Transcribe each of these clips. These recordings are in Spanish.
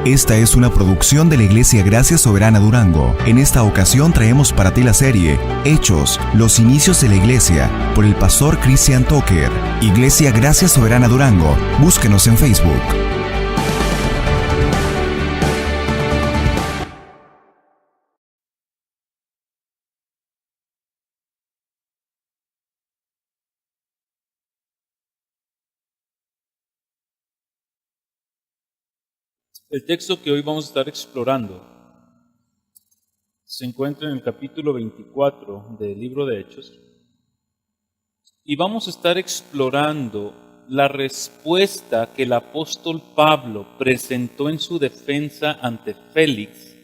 Esta es una producción de la Iglesia Gracia Soberana Durango. En esta ocasión traemos para ti la serie Hechos, los inicios de la Iglesia, por el pastor Christian Tucker. Iglesia Gracia Soberana Durango. Búsquenos en Facebook. El texto que hoy vamos a estar explorando se encuentra en el capítulo 24 del libro de Hechos y vamos a estar explorando la respuesta que el apóstol Pablo presentó en su defensa ante Félix,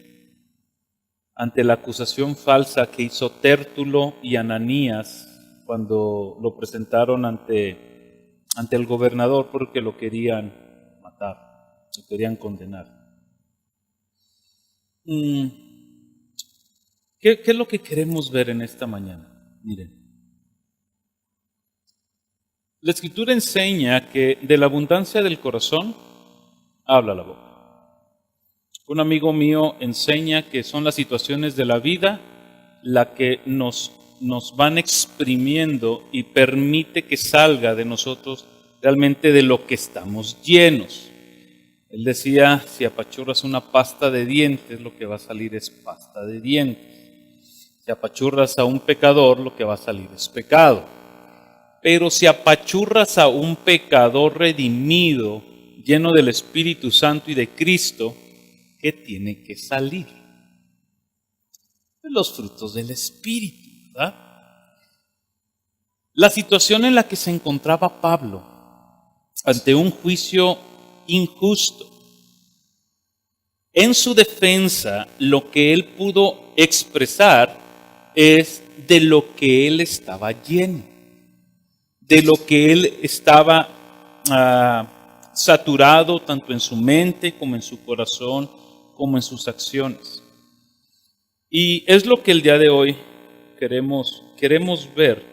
ante la acusación falsa que hizo Tértulo y Ananías cuando lo presentaron ante el gobernador porque lo querían matar. Se querían condenar. ¿Qué es lo que queremos ver en esta mañana? Miren, la Escritura enseña que de la abundancia del corazón habla la boca. Un amigo mío enseña que son las situaciones de la vida la que nos van exprimiendo y permite que salga de nosotros realmente de lo que estamos llenos. Él decía, si apachurras una pasta de dientes, lo que va a salir es pasta de dientes. Si apachurras a un pecador, lo que va a salir es pecado. Pero si apachurras a un pecador redimido, lleno del Espíritu Santo y de Cristo, ¿qué tiene que salir? Los frutos del Espíritu, ¿verdad? La situación en la que se encontraba Pablo ante un juicio injusto. En su defensa, lo que él pudo expresar es de lo que él estaba lleno, de lo que él estaba saturado tanto en su mente como en su corazón, como en sus acciones. Y es lo que el día de hoy queremos ver.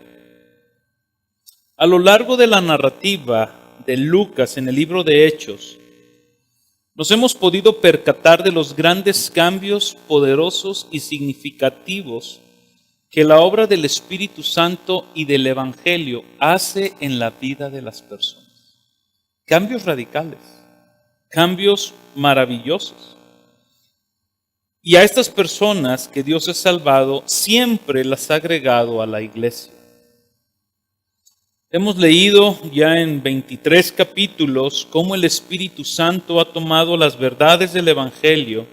A lo largo de la narrativa de Lucas en el libro de Hechos, nos hemos podido percatar de los grandes cambios poderosos y significativos que la obra del Espíritu Santo y del Evangelio hace en la vida de las personas. Cambios radicales, cambios maravillosos. Y a estas personas que Dios ha salvado, siempre las ha agregado a la iglesia. Hemos leído ya en 23 capítulos cómo el Espíritu Santo ha tomado las verdades del Evangelio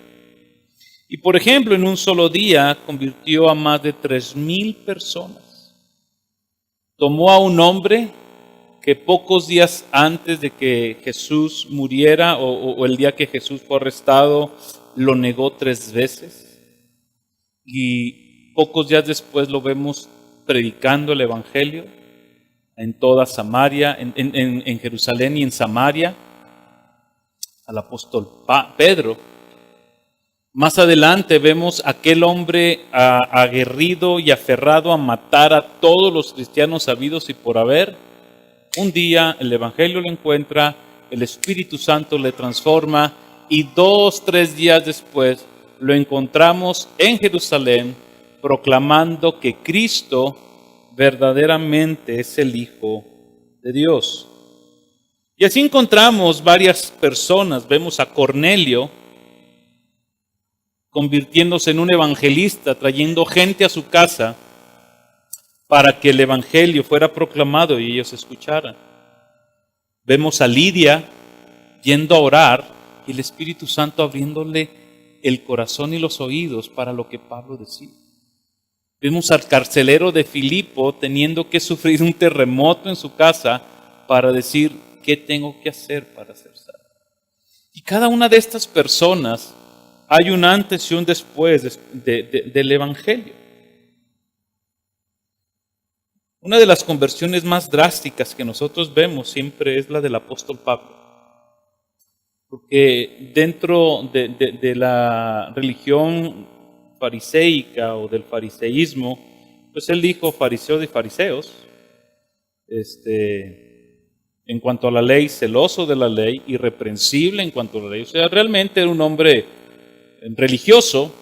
y, por ejemplo, en un solo día convirtió a más de 3,000 personas. Tomó a un hombre que pocos días antes de que Jesús muriera o el día que Jesús fue arrestado, lo negó 3 veces. Y pocos días después lo vemos predicando el Evangelio en toda Samaria, en Jerusalén y en Samaria, al apóstol Pedro. Más adelante vemos aquel hombre aguerrido y aferrado a matar a todos los cristianos habidos y por haber. Un día el Evangelio lo encuentra, el Espíritu Santo le transforma y 2-3 días después lo encontramos en Jerusalén proclamando que Cristo verdaderamente es el Hijo de Dios. Y así encontramos varias personas. Vemos a Cornelio convirtiéndose en un evangelista, trayendo gente a su casa para que el Evangelio fuera proclamado y ellos escucharan. Vemos a Lidia yendo a orar y el Espíritu Santo abriéndole el corazón y los oídos para lo que Pablo decía. Vemos al carcelero de Filipo teniendo que sufrir un terremoto en su casa para decir, ¿qué tengo que hacer para ser salvo? Y cada una de estas personas hay un antes y un después del Evangelio. Una de las conversiones más drásticas que nosotros vemos siempre es la del apóstol Pablo. Porque dentro de la religión fariseica o del fariseísmo, pues él dijo fariseo de fariseos, en cuanto a la ley, celoso de la ley, irreprensible en cuanto a la ley. O sea, realmente era un hombre religioso,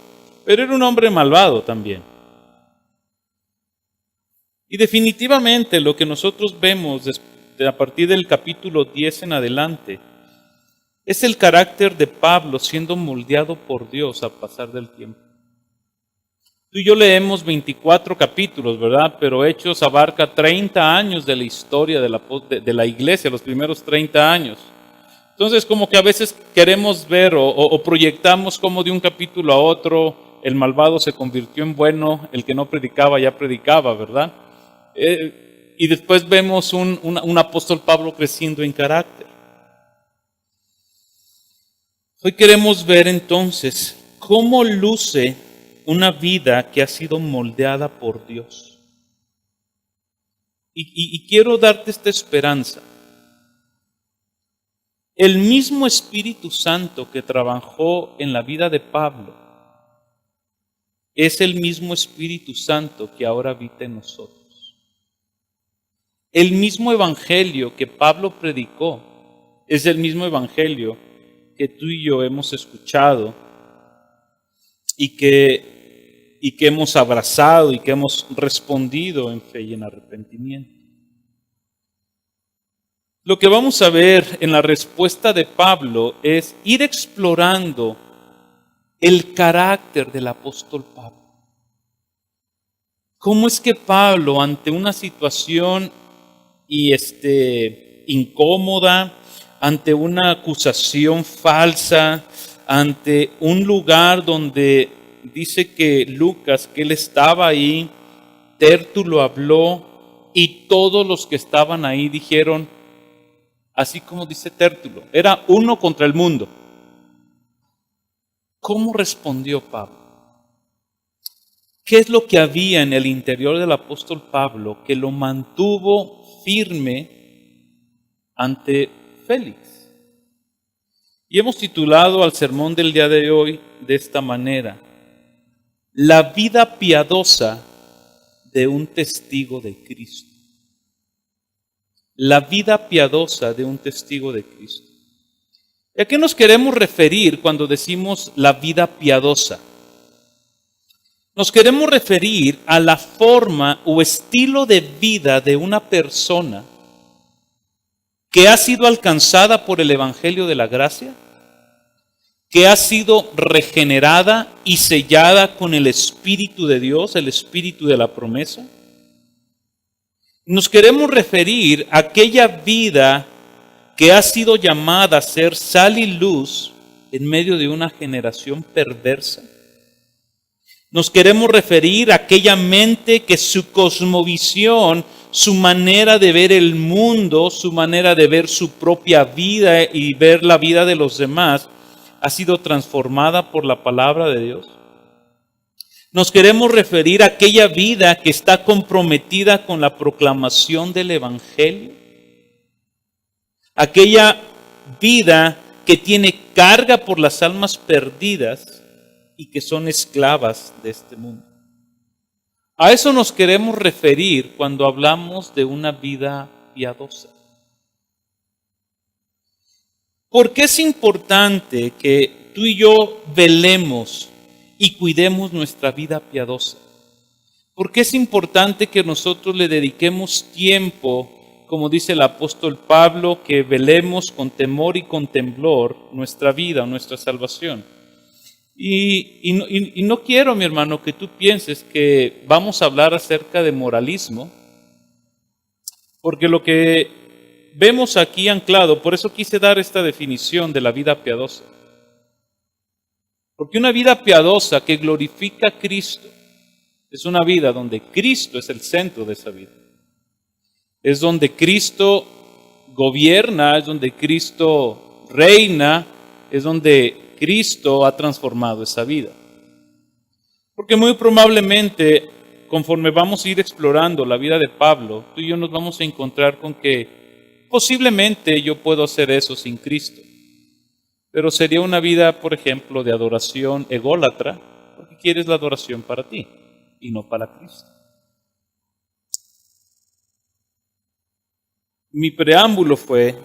pero era un hombre malvado también. Y definitivamente lo que nosotros vemos a partir del capítulo 10 en adelante es el carácter de Pablo siendo moldeado por Dios al pasar del tiempo. Tú y yo leemos 24 capítulos, ¿verdad? Pero Hechos abarca 30 años de la historia de la iglesia, los primeros 30 años. Entonces, como que a veces queremos ver o proyectamos como de un capítulo a otro, el malvado se convirtió en bueno, el que no predicaba ya predicaba, ¿verdad? Y después vemos un apóstol Pablo creciendo en carácter. Hoy queremos ver entonces cómo luce una vida que ha sido moldeada por Dios. Y quiero darte esta esperanza. El mismo Espíritu Santo que trabajó en la vida de Pablo es el mismo Espíritu Santo que ahora habita en nosotros. El mismo evangelio que Pablo predicó es el mismo evangelio que tú y yo hemos escuchado y que hemos abrazado y que hemos respondido en fe y en arrepentimiento. Lo que vamos a ver en la respuesta de Pablo es ir explorando el carácter del apóstol Pablo. ¿Cómo es que Pablo, ante una situación incómoda, ante una acusación falsa, ante un lugar donde dice que Lucas, que él estaba ahí, Tértulo habló y todos los que estaban ahí dijeron, así como dice Tértulo, era uno contra el mundo. ¿Cómo respondió Pablo? ¿Qué es lo que había en el interior del apóstol Pablo que lo mantuvo firme ante Félix? Y hemos titulado al sermón del día de hoy de esta manera: la vida piadosa de un testigo de Cristo. La vida piadosa de un testigo de Cristo. ¿Y a qué nos queremos referir cuando decimos la vida piadosa? Nos queremos referir a la forma o estilo de vida de una persona que ha sido alcanzada por el Evangelio de la Gracia, que ha sido regenerada y sellada con el Espíritu de Dios, el Espíritu de la promesa. Nos queremos referir a aquella vida que ha sido llamada a ser sal y luz en medio de una generación perversa. Nos queremos referir a aquella mente que su cosmovisión, su manera de ver el mundo, su manera de ver su propia vida y ver la vida de los demás, ha sido transformada por la palabra de Dios. Nos queremos referir a aquella vida que está comprometida con la proclamación del Evangelio. Aquella vida que tiene carga por las almas perdidas y que son esclavas de este mundo. A eso nos queremos referir cuando hablamos de una vida piadosa. ¿Por qué es importante que tú y yo velemos y cuidemos nuestra vida piadosa? ¿Por qué es importante que nosotros le dediquemos tiempo, como dice el apóstol Pablo, que velemos con temor y con temblor nuestra vida, nuestra salvación? Y no quiero, mi hermano, que tú pienses que vamos a hablar acerca de moralismo, porque lo que vemos aquí anclado, por eso quise dar esta definición de la vida piadosa. Porque una vida piadosa que glorifica a Cristo es una vida donde Cristo es el centro de esa vida. Es donde Cristo gobierna, es donde Cristo reina, es donde Cristo ha transformado esa vida. Porque muy probablemente, conforme vamos a ir explorando la vida de Pablo, tú y yo nos vamos a encontrar con que posiblemente yo puedo hacer eso sin Cristo. Pero sería una vida, por ejemplo, de adoración ególatra, porque quieres la adoración para ti y no para Cristo. Mi preámbulo fue,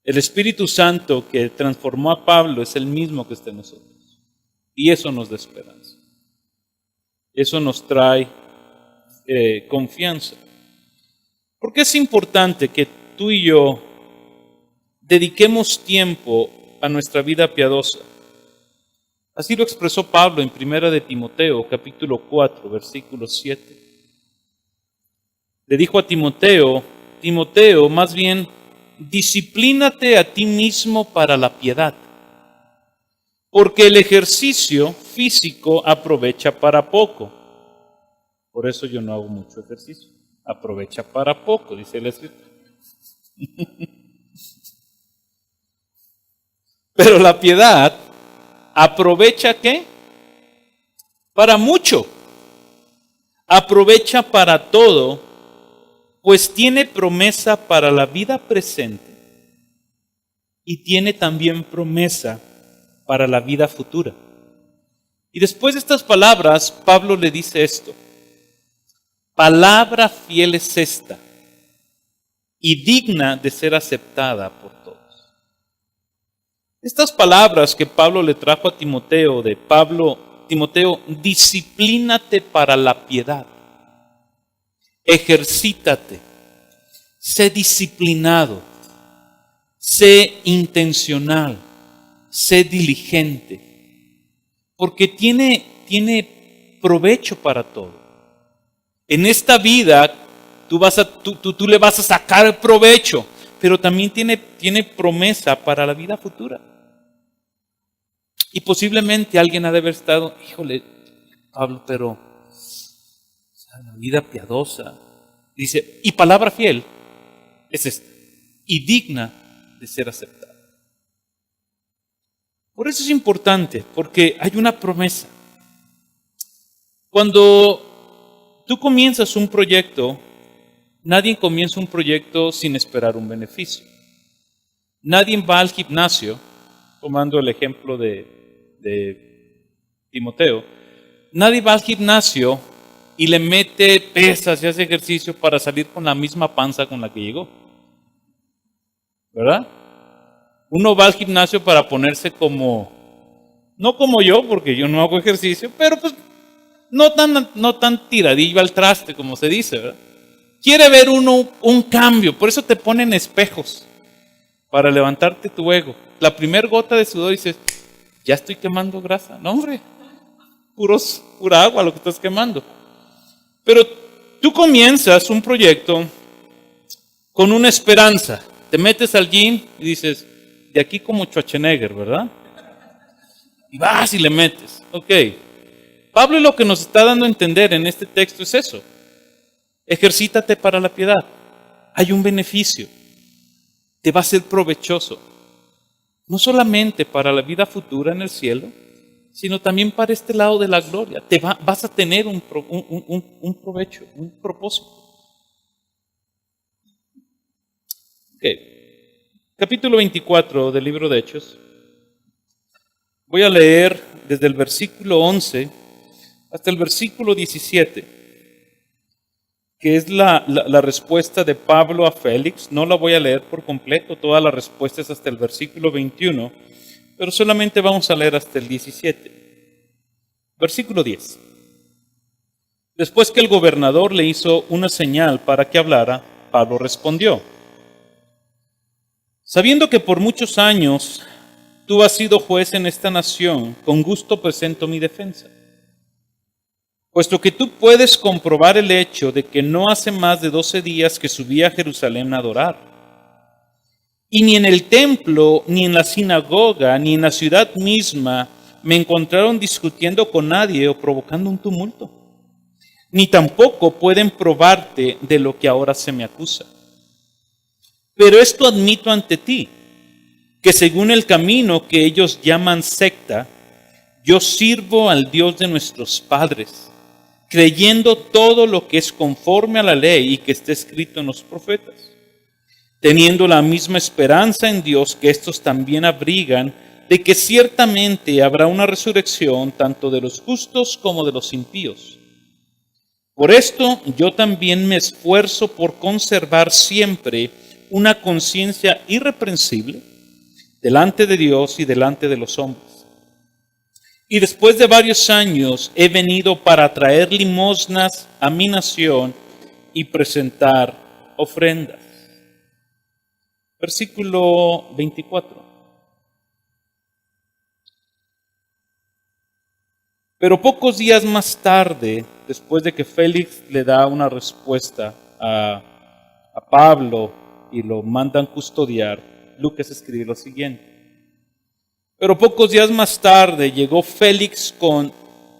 el Espíritu Santo que transformó a Pablo es el mismo que está en nosotros. Y eso nos da esperanza. Eso nos trae confianza. Porque es importante que tú y yo dediquemos tiempo a nuestra vida piadosa. Así lo expresó Pablo en 1 de Timoteo, capítulo 4, versículo 7. Le dijo a Timoteo, más bien, disciplínate a ti mismo para la piedad, porque el ejercicio físico aprovecha para poco. Por eso yo no hago mucho ejercicio. Aprovecha para poco, dice la Escritura. Pero la piedad aprovecha ¿qué? Para mucho. Aprovecha para todo, pues tiene promesa para la vida presente y tiene también promesa para la vida futura. Y después de estas palabras, Pablo le dice esto: palabra fiel es esta y digna de ser aceptada por todos. Estas palabras que Pablo le trajo a Timoteo, Timoteo, disciplínate para la piedad, ejercítate, sé disciplinado, sé intencional, sé diligente, porque tiene provecho para todo. En esta vida tú le vas a sacar provecho, pero también tiene promesa para la vida futura. Y posiblemente alguien ha de haber estado, híjole, Pablo, pero la vida piadosa, dice, y palabra fiel es esta, y digna de ser aceptada. Por eso es importante, porque hay una promesa. Cuando tú comienzas un proyecto, nadie comienza un proyecto sin esperar un beneficio. Nadie va al gimnasio, tomando el ejemplo de Timoteo, nadie va al gimnasio y le mete pesas y hace ejercicio para salir con la misma panza con la que llegó. ¿Verdad? Uno va al gimnasio para ponerse no como yo, porque yo no hago ejercicio, pero pues no tan tiradillo al traste, como se dice, ¿verdad? Quiere ver uno un cambio, por eso te ponen espejos, para levantarte tu ego. La primer gota de sudor dices, ya estoy quemando grasa. No, hombre, pura agua lo que estás quemando. Pero tú comienzas un proyecto con una esperanza. Te metes al gym y dices, de aquí como Schwarzenegger, ¿verdad? Y vas y le metes. Ok. Pablo lo que nos está dando a entender en este texto es eso. Ejercítate para la piedad. Hay un beneficio. Te va a ser provechoso. No solamente para la vida futura en el cielo, sino también para este lado de la gloria. Vas a tener un provecho, un propósito. Okay. Capítulo 24 del libro de Hechos. Voy a leer desde el versículo 11 hasta el versículo 17. Que es la respuesta de Pablo a Félix. No la voy a leer por completo, toda la respuesta es hasta el versículo 21, pero solamente vamos a leer hasta el 17. Versículo 10. Después que el gobernador le hizo una señal para que hablara, Pablo respondió: sabiendo que por muchos años tú has sido juez en esta nación, con gusto presento mi defensa. Puesto que tú puedes comprobar el hecho de que no hace más de 12 días que subí a Jerusalén a adorar. Y ni en el templo, ni en la sinagoga, ni en la ciudad misma me encontraron discutiendo con nadie o provocando un tumulto. Ni tampoco pueden probarte de lo que ahora se me acusa. Pero esto admito ante ti, que según el camino que ellos llaman secta, yo sirvo al Dios de nuestros padres, creyendo todo lo que es conforme a la ley y que está escrito en los profetas, teniendo la misma esperanza en Dios que estos también abrigan, de que ciertamente habrá una resurrección tanto de los justos como de los impíos. Por esto yo también me esfuerzo por conservar siempre una conciencia irreprensible delante de Dios y delante de los hombres. Y después de varios años he venido para traer limosnas a mi nación y presentar ofrendas. Versículo 24. Pero pocos días más tarde, después de que Félix le da una respuesta a Pablo y lo mandan custodiar, Lucas escribe lo siguiente. Pero pocos días más tarde llegó Félix con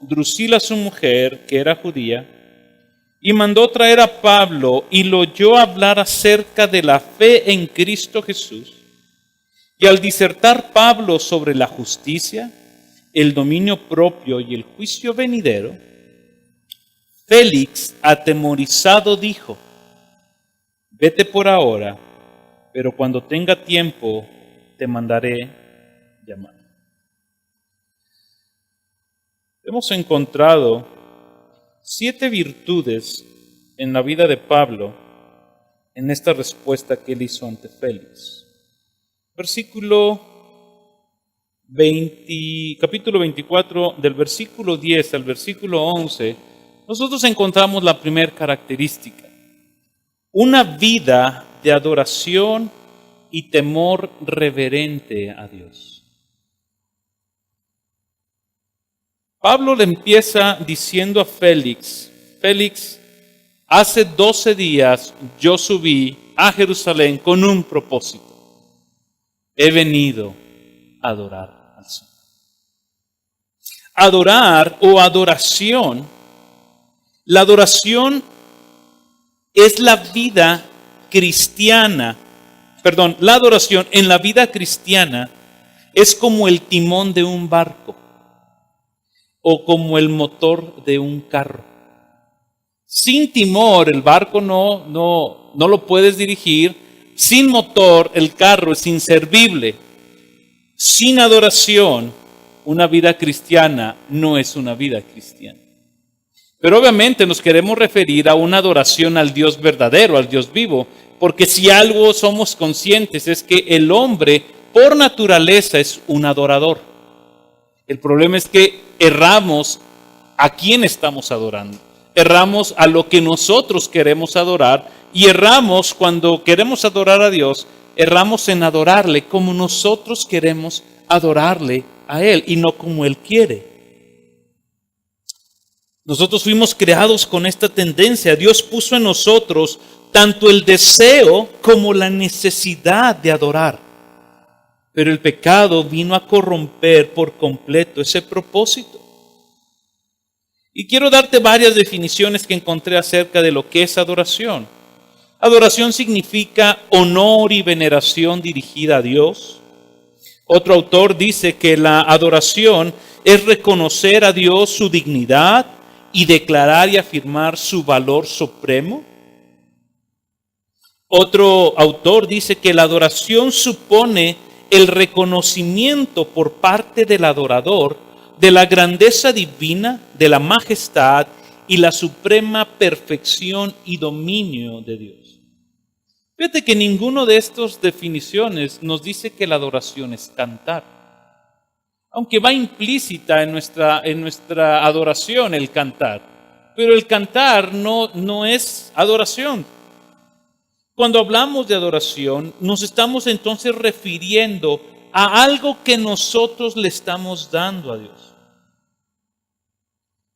Drusila su mujer, que era judía, y mandó traer a Pablo y lo oyó hablar acerca de la fe en Cristo Jesús. Y al disertar Pablo sobre la justicia, el dominio propio y el juicio venidero, Félix, atemorizado, dijo: vete por ahora, pero cuando tenga tiempo te mandaré llamar. Hemos encontrado 7 virtudes en la vida de Pablo en esta respuesta que él hizo ante Félix. Capítulo 24, del versículo 10 al versículo 11, nosotros encontramos la primera característica: una vida de adoración y temor reverente a Dios. Pablo le empieza diciendo a Félix: Félix, hace 12 días yo subí a Jerusalén con un propósito. He venido a adorar al Señor. Adorar o adoración, la adoración es la vida cristiana, la adoración en la vida cristiana es como el timón de un barco o como el motor de un carro. Sin timón el barco no lo puedes dirigir. Sin motor el carro es inservible. Sin adoración una vida cristiana no es una vida cristiana. Pero obviamente nos queremos referir a una adoración al Dios verdadero, al Dios vivo, porque si algo somos conscientes es que el hombre por naturaleza es un adorador. El problema es que erramos a quién estamos adorando. Erramos a lo que nosotros queremos adorar y erramos cuando queremos adorar a Dios, erramos en adorarle como nosotros queremos adorarle a Él y no como Él quiere. Nosotros fuimos creados con esta tendencia. Dios puso en nosotros tanto el deseo como la necesidad de adorar. Pero el pecado vino a corromper por completo ese propósito. Y quiero darte varias definiciones que encontré acerca de lo que es adoración. Adoración significa honor y veneración dirigida a Dios. Otro autor dice que la adoración es reconocer a Dios su dignidad y declarar y afirmar su valor supremo. Otro autor dice que la adoración supone el reconocimiento por parte del adorador de la grandeza divina, de la majestad y la suprema perfección y dominio de Dios. Fíjate que ninguno de estas definiciones nos dice que la adoración es cantar. Aunque va implícita en nuestra adoración el cantar. Pero el cantar no es adoración. Cuando hablamos de adoración, nos estamos entonces refiriendo a algo que nosotros le estamos dando a Dios.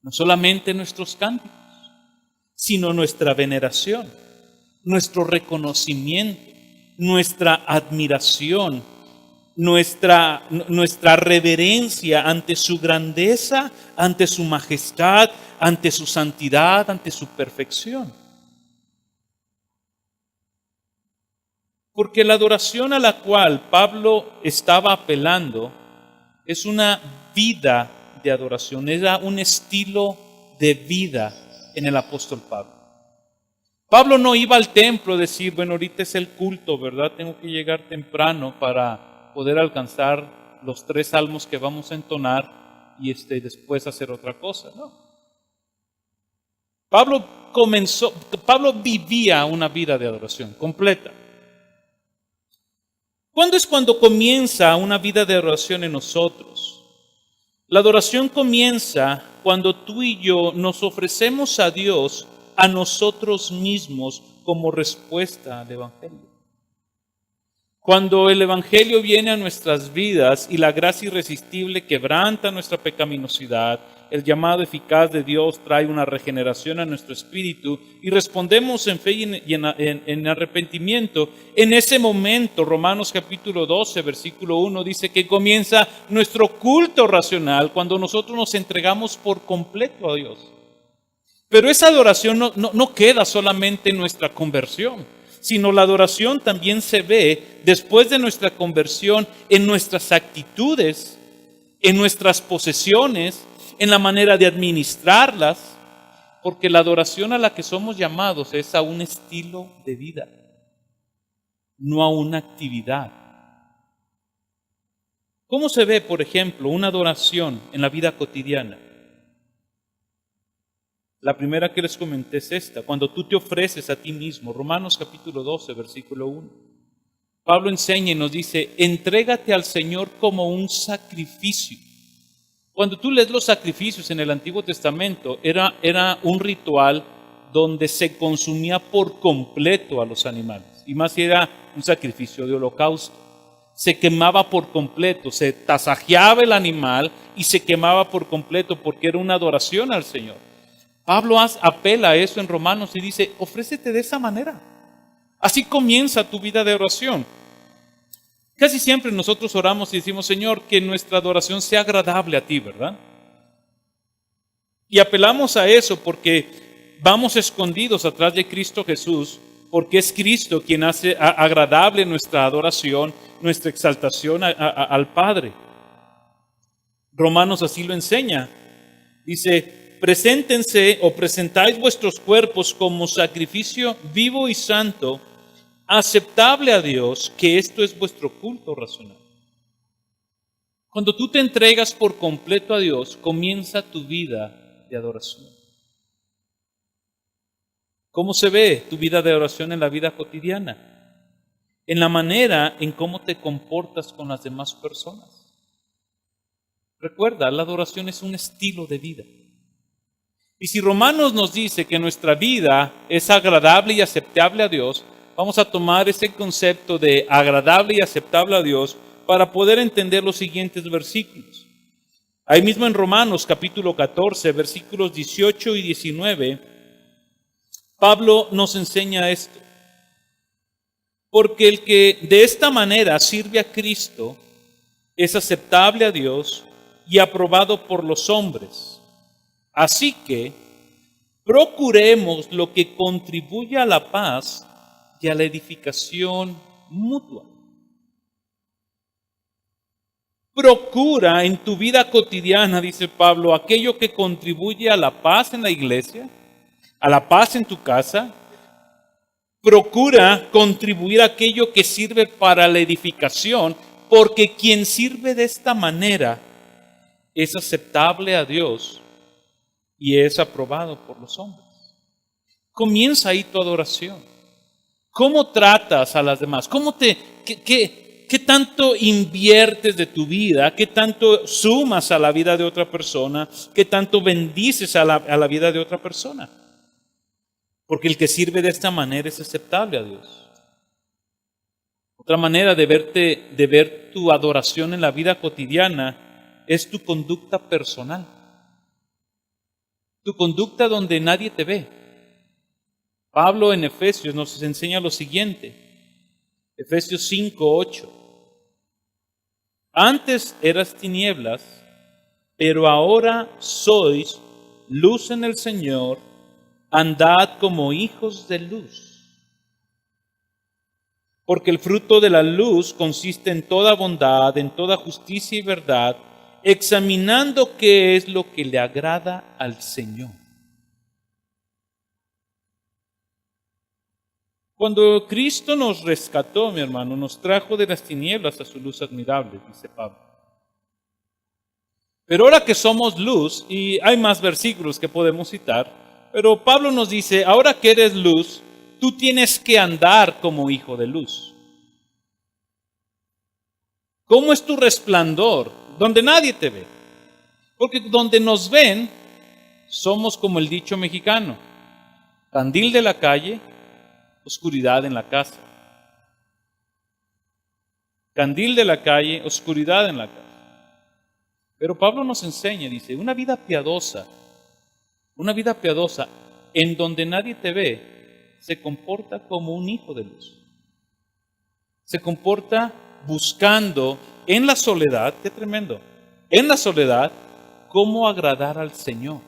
No solamente nuestros cánticos, sino nuestra veneración, nuestro reconocimiento, nuestra admiración, nuestra reverencia ante su grandeza, ante su majestad, ante su santidad, ante su perfección. Porque la adoración a la cual Pablo estaba apelando es una vida de adoración, era un estilo de vida en el apóstol Pablo. Pablo no iba al templo a decir, bueno, ahorita es el culto, ¿verdad? Tengo que llegar temprano para poder alcanzar los 3 salmos que vamos a entonar y después hacer otra cosa, ¿no? Pablo vivía una vida de adoración completa. ¿Cuándo es cuando comienza una vida de adoración en nosotros? La adoración comienza cuando tú y yo nos ofrecemos a Dios, a nosotros mismos, como respuesta al Evangelio. Cuando el Evangelio viene a nuestras vidas y la gracia irresistible quebranta nuestra pecaminosidad, el llamado eficaz de Dios trae una regeneración a nuestro espíritu y respondemos en fe y en arrepentimiento. En ese momento, Romanos capítulo 12, versículo 1 dice que comienza nuestro culto racional cuando nosotros nos entregamos por completo a Dios. Pero esa adoración no queda solamente en nuestra conversión, sino la adoración también se ve después de nuestra conversión en nuestras actitudes, en nuestras posesiones, en la manera de administrarlas, porque la adoración a la que somos llamados es a un estilo de vida, no a una actividad. ¿Cómo se ve, por ejemplo, una adoración en la vida cotidiana? La primera que les comenté es esta, cuando tú te ofreces a ti mismo, Romanos capítulo 12, versículo 1. Pablo enseña y nos dice, entrégate al Señor como un sacrificio. Cuando tú lees los sacrificios en el Antiguo Testamento, era un ritual donde se consumía por completo a los animales. Y más si era un sacrificio de holocausto. Se quemaba por completo, se tasajeaba el animal y se quemaba por completo porque era una adoración al Señor. Pablo apela a eso en Romanos y dice, ofrécete de esa manera. Así comienza tu vida de oración. Casi siempre nosotros oramos y decimos, Señor, que nuestra adoración sea agradable a ti, ¿verdad? Y apelamos a eso porque vamos escondidos atrás de Cristo Jesús, porque es Cristo quien hace agradable nuestra adoración, nuestra exaltación al Padre. Romanos así lo enseña. Dice, preséntense o presentáis vuestros cuerpos como sacrificio vivo y santo, aceptable a Dios, que esto es vuestro culto racional. Cuando tú te entregas por completo a Dios, comienza tu vida de adoración. ¿Cómo se ve tu vida de oración en la vida cotidiana? En la manera en cómo te comportas con las demás personas. Recuerda, la adoración es un estilo de vida. Y si Romanos nos dice que nuestra vida es agradable y aceptable a Dios, vamos a tomar ese concepto de agradable y aceptable a Dios para poder entender los siguientes versículos. Ahí mismo en Romanos capítulo 14, versículos 18 y 19, Pablo nos enseña esto. Porque el que de esta manera sirve a Cristo es aceptable a Dios y aprobado por los hombres. Así que procuremos lo que contribuye a la paz y a la edificación mutua. Procura en tu vida cotidiana, dice Pablo, aquello que contribuye a la paz en la iglesia, a la paz en tu casa. Procura contribuir a aquello que sirve para la edificación, porque quien sirve de esta manera es aceptable a Dios y es aprobado por los hombres. Comienza ahí tu adoración. ¿Cómo tratas a las demás? ¿Qué tanto inviertes de tu vida? ¿Qué tanto sumas a la vida de otra persona? ¿Qué tanto bendices a la vida de otra persona? Porque el que sirve de esta manera es aceptable a Dios. Otra manera de ver tu adoración en la vida cotidiana es tu conducta personal. Tu conducta donde nadie te ve. Pablo en Efesios nos enseña lo siguiente. Efesios 5:8. Antes eras tinieblas, pero ahora sois luz en el Señor. Andad como hijos de luz. Porque el fruto de la luz consiste en toda bondad, en toda justicia y verdad, examinando qué es lo que le agrada al Señor. Cuando Cristo nos rescató, mi hermano, nos trajo de las tinieblas a su luz admirable, dice Pablo. Pero ahora que somos luz, y hay más versículos que podemos citar, Pero Pablo nos dice, ahora que eres luz, tú tienes que andar como hijo de luz. ¿Cómo es tu resplandor? Donde nadie te ve. Porque donde nos ven, somos como el dicho mexicano: candil de la calle, oscuridad en la casa. Candil de la calle, oscuridad en la casa. Pero Pablo nos enseña, dice, una vida piadosa en donde nadie te ve, se comporta como un hijo de luz. Se comporta buscando en la soledad, qué tremendo, en la soledad, cómo agradar al Señor.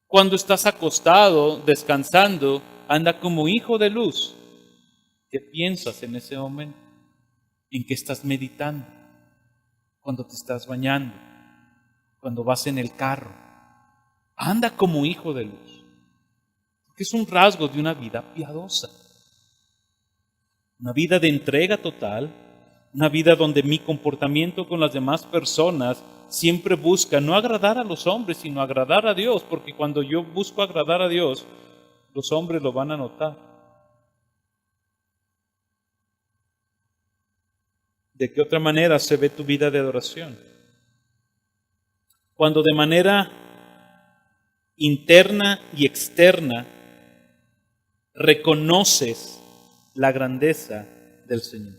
Cuando estás acostado, descansando, anda como hijo de luz. ¿Qué piensas en ese momento? ¿En qué estás meditando? Cuando te estás bañando, cuando vas en el carro. Anda como hijo de luz. Porque es un rasgo de una vida piadosa. Una vida de entrega total. Una vida donde mi comportamiento con las demás personas siempre busca no agradar a los hombres, sino agradar a Dios. Porque cuando yo busco agradar a Dios, los hombres lo van a notar. ¿De qué otra manera se ve tu vida de adoración? Cuando de manera interna y externa reconoces la grandeza del Señor.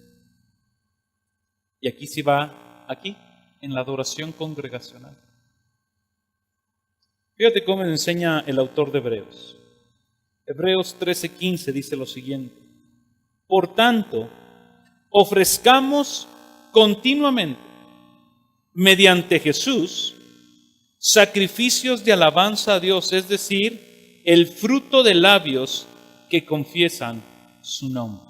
Y aquí sí va, aquí, en la adoración congregacional. Fíjate cómo enseña el autor de Hebreos. Hebreos 13:15 dice lo siguiente: por tanto, ofrezcamos continuamente, mediante Jesús, sacrificios de alabanza a Dios, es decir, el fruto de labios que confiesan su nombre.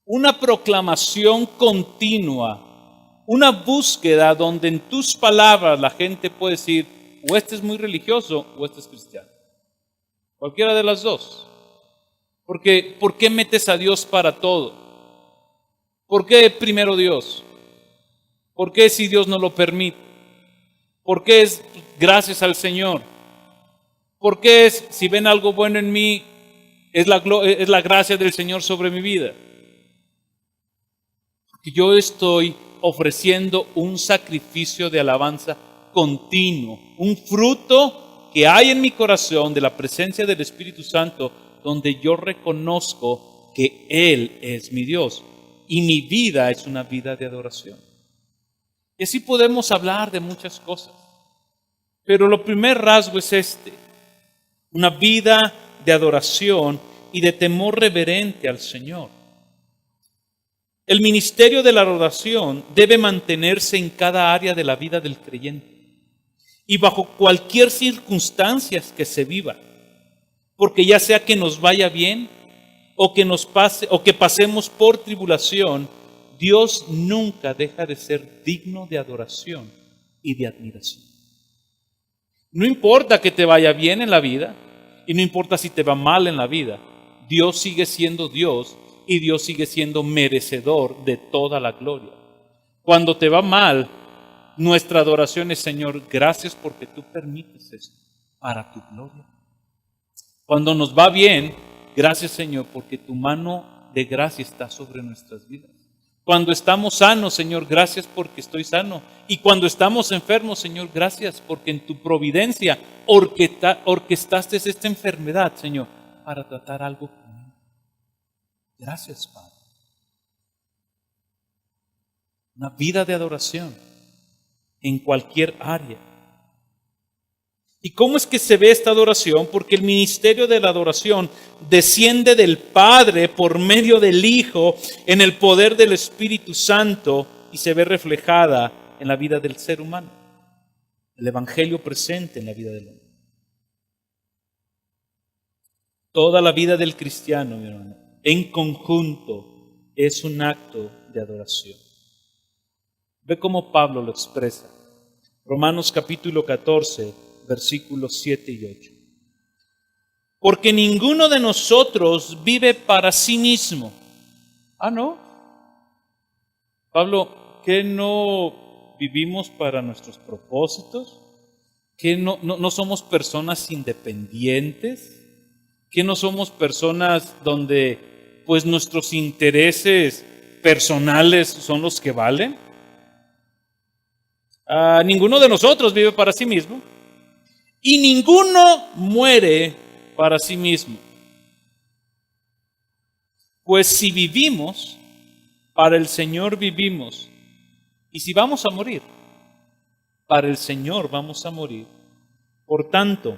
Una proclamación continua, una búsqueda donde en tus palabras la gente puede decir, o este es muy religioso o este es cristiano. Cualquiera de las dos. Porque, ¿por qué metes a Dios para todo? ¿Por qué primero Dios? ¿Por qué si Dios no lo permite? ¿Por qué es gracias al Señor? ¿Por qué es, si ven algo bueno en mí, es la gracia del Señor sobre mi vida? Porque yo estoy ofreciendo un sacrificio de alabanza continuo, un fruto que hay en mi corazón de la presencia del Espíritu Santo, donde yo reconozco que Él es mi Dios y mi vida es una vida de adoración. Y así podemos hablar de muchas cosas, pero lo primer rasgo es este: una vida de adoración y de temor reverente al Señor. El ministerio de la adoración debe mantenerse en cada área de la vida del creyente y bajo cualquier circunstancia que se viva, porque ya sea que nos vaya bien o que nos pase o que pasemos por tribulación, Dios nunca deja de ser digno de adoración y de admiración. No importa que te vaya bien en la vida y no importa si te va mal en la vida, Dios sigue siendo Dios y Dios sigue siendo merecedor de toda la gloria. Cuando te va mal, nuestra adoración es: Señor, gracias porque tú permites esto para tu gloria. Cuando nos va bien, gracias, Señor, porque tu mano de gracia está sobre nuestras vidas. Cuando estamos sanos, Señor, gracias porque estoy sano. Y cuando estamos enfermos, Señor, gracias porque en tu providencia orquestaste esta enfermedad, Señor, para tratar algo conmigo. Gracias, Padre. Una vida de adoración en cualquier área. ¿Y cómo es que se ve esta adoración? Porque el ministerio de la adoración desciende del Padre por medio del Hijo en el poder del Espíritu Santo y se ve reflejada en la vida del ser humano. El Evangelio presente en la vida del hombre. Toda la vida del cristiano, mi hermano, en conjunto es un acto de adoración. Ve cómo Pablo lo expresa. Romanos capítulo 14, versículos 7 y 8. Porque ninguno de nosotros vive para sí mismo. Ah, ¿no? Pablo, ¿qué no vivimos para nuestros propósitos? ¿Que no somos personas independientes? ¿Que no somos personas donde pues nuestros intereses personales son los que valen? Ninguno de nosotros vive para sí mismo y ninguno muere para sí mismo. Pues si vivimos, para el Señor vivimos, y si vamos a morir, para el Señor vamos a morir. Por tanto,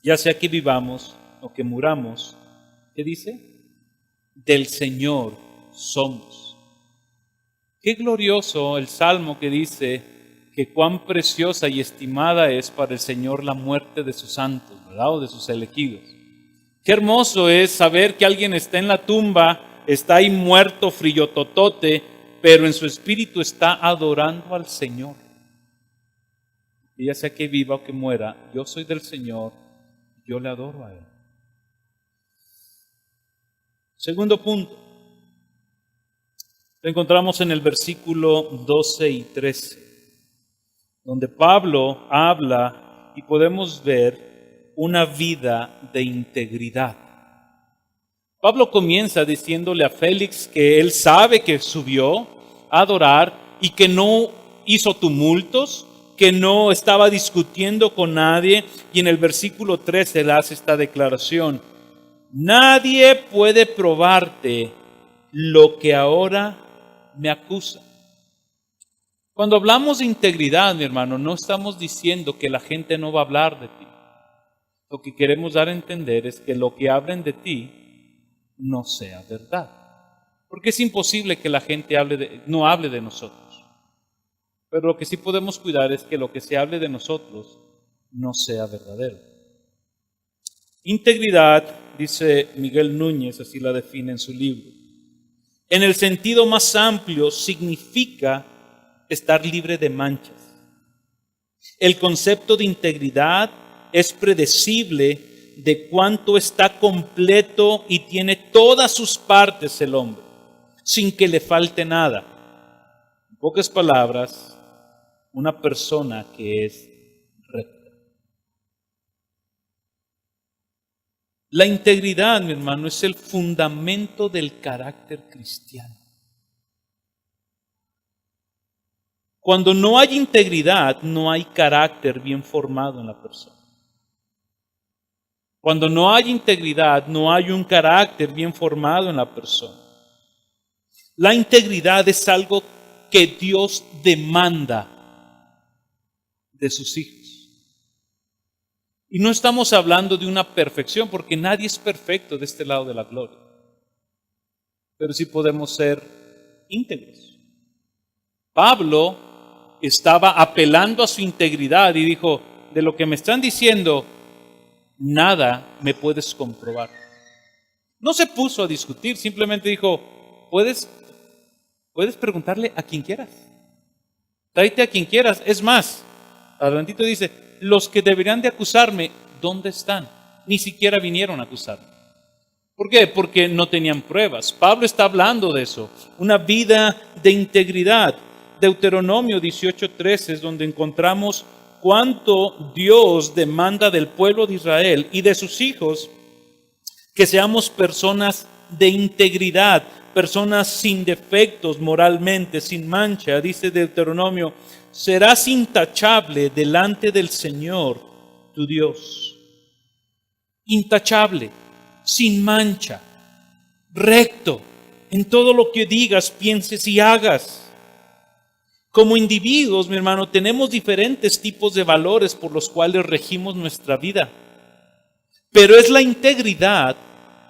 ya sea que vivamos o que muramos, ¿qué dice? Del Señor somos. Qué glorioso el salmo que dice que cuán preciosa y estimada es para el Señor la muerte de sus santos, ¿verdad? O de sus elegidos. Qué hermoso es saber que alguien está en la tumba, está ahí muerto, frillototote, pero en su espíritu está adorando al Señor. Y ya sea que viva o que muera, yo soy del Señor, yo le adoro a Él. Segundo punto, lo encontramos en el versículo 12 y 13, donde Pablo habla y podemos ver una vida de integridad. Pablo comienza diciéndole a Félix que él sabe que subió a adorar y que no hizo tumultos, que no estaba discutiendo con nadie, y en el versículo 13 le hace esta declaración: nadie puede probarte lo que ahora me acusa. Cuando hablamos de integridad, mi hermano, no estamos diciendo que la gente no va a hablar de ti. Lo que queremos dar a entender es que lo que hablen de ti no sea verdad. Porque es imposible que la gente no hable de nosotros. Pero lo que sí podemos cuidar es que lo que se hable de nosotros no sea verdadero. Integridad, dice Miguel Núñez, así la define en su libro, en el sentido más amplio significa estar libre de manchas. El concepto de integridad es predecible de cuánto está completo y tiene todas sus partes el hombre, sin que le falte nada. En pocas palabras, una persona que es recta. La integridad, mi hermano, es el fundamento del carácter cristiano. Cuando no hay integridad, no hay carácter bien formado en la persona. Cuando no hay integridad, no hay un carácter bien formado en la persona. La integridad es algo que Dios demanda de sus hijos. Y no estamos hablando de una perfección, porque nadie es perfecto de este lado de la gloria. Pero sí podemos ser íntegros. Pablo estaba apelando a su integridad y dijo: de lo que me están diciendo, nada me puedes comprobar. No se puso a discutir, simplemente dijo: puedes preguntarle a quien quieras. Tráete a quien quieras. Es más, adelantito dice: los que deberían de acusarme, ¿dónde están? Ni siquiera vinieron a acusarme. ¿Por qué? Porque no tenían pruebas. Pablo está hablando de eso, una vida de integridad. Deuteronomio 18:13 es donde encontramos cuánto Dios demanda del pueblo de Israel y de sus hijos, que seamos personas de integridad, personas sin defectos moralmente, sin mancha. Dice Deuteronomio: serás intachable delante del Señor tu Dios. Intachable, sin mancha, recto en todo lo que digas, pienses y hagas. Como individuos, mi hermano, tenemos diferentes tipos de valores por los cuales regimos nuestra vida. Pero es la integridad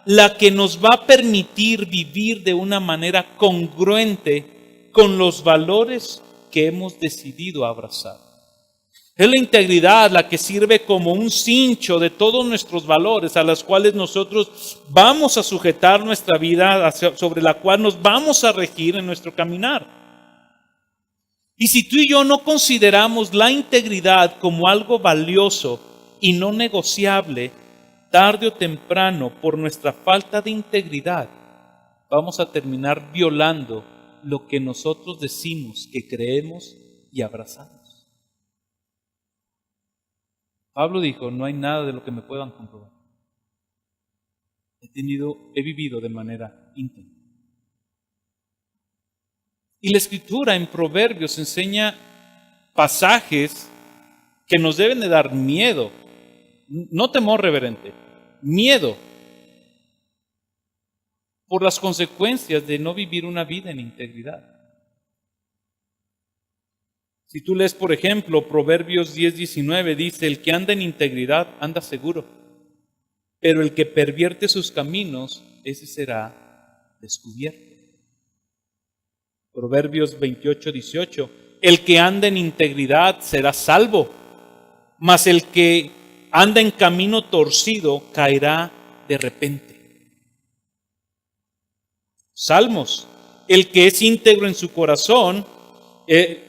la que nos va a permitir vivir de una manera congruente con los valores que hemos decidido abrazar. Es la integridad la que sirve como un cincho de todos nuestros valores a los cuales nosotros vamos a sujetar nuestra vida, sobre la cual nos vamos a regir en nuestro caminar. Y si tú y yo no consideramos la integridad como algo valioso y no negociable, tarde o temprano, por nuestra falta de integridad, vamos a terminar violando lo que nosotros decimos que creemos y abrazamos. Pablo dijo, no hay nada de lo que me puedan comprobar. He vivido de manera íntegra. Y la Escritura en Proverbios enseña pasajes que nos deben de dar miedo, no temor reverente, miedo por las consecuencias de no vivir una vida en integridad. Si tú lees, por ejemplo, Proverbios 10:19, dice, el que anda en integridad anda seguro, pero el que pervierte sus caminos, ese será descubierto. Proverbios 28:18, el que anda en integridad será salvo, mas el que anda en camino torcido caerá de repente. Salmos, el que es íntegro en su corazón,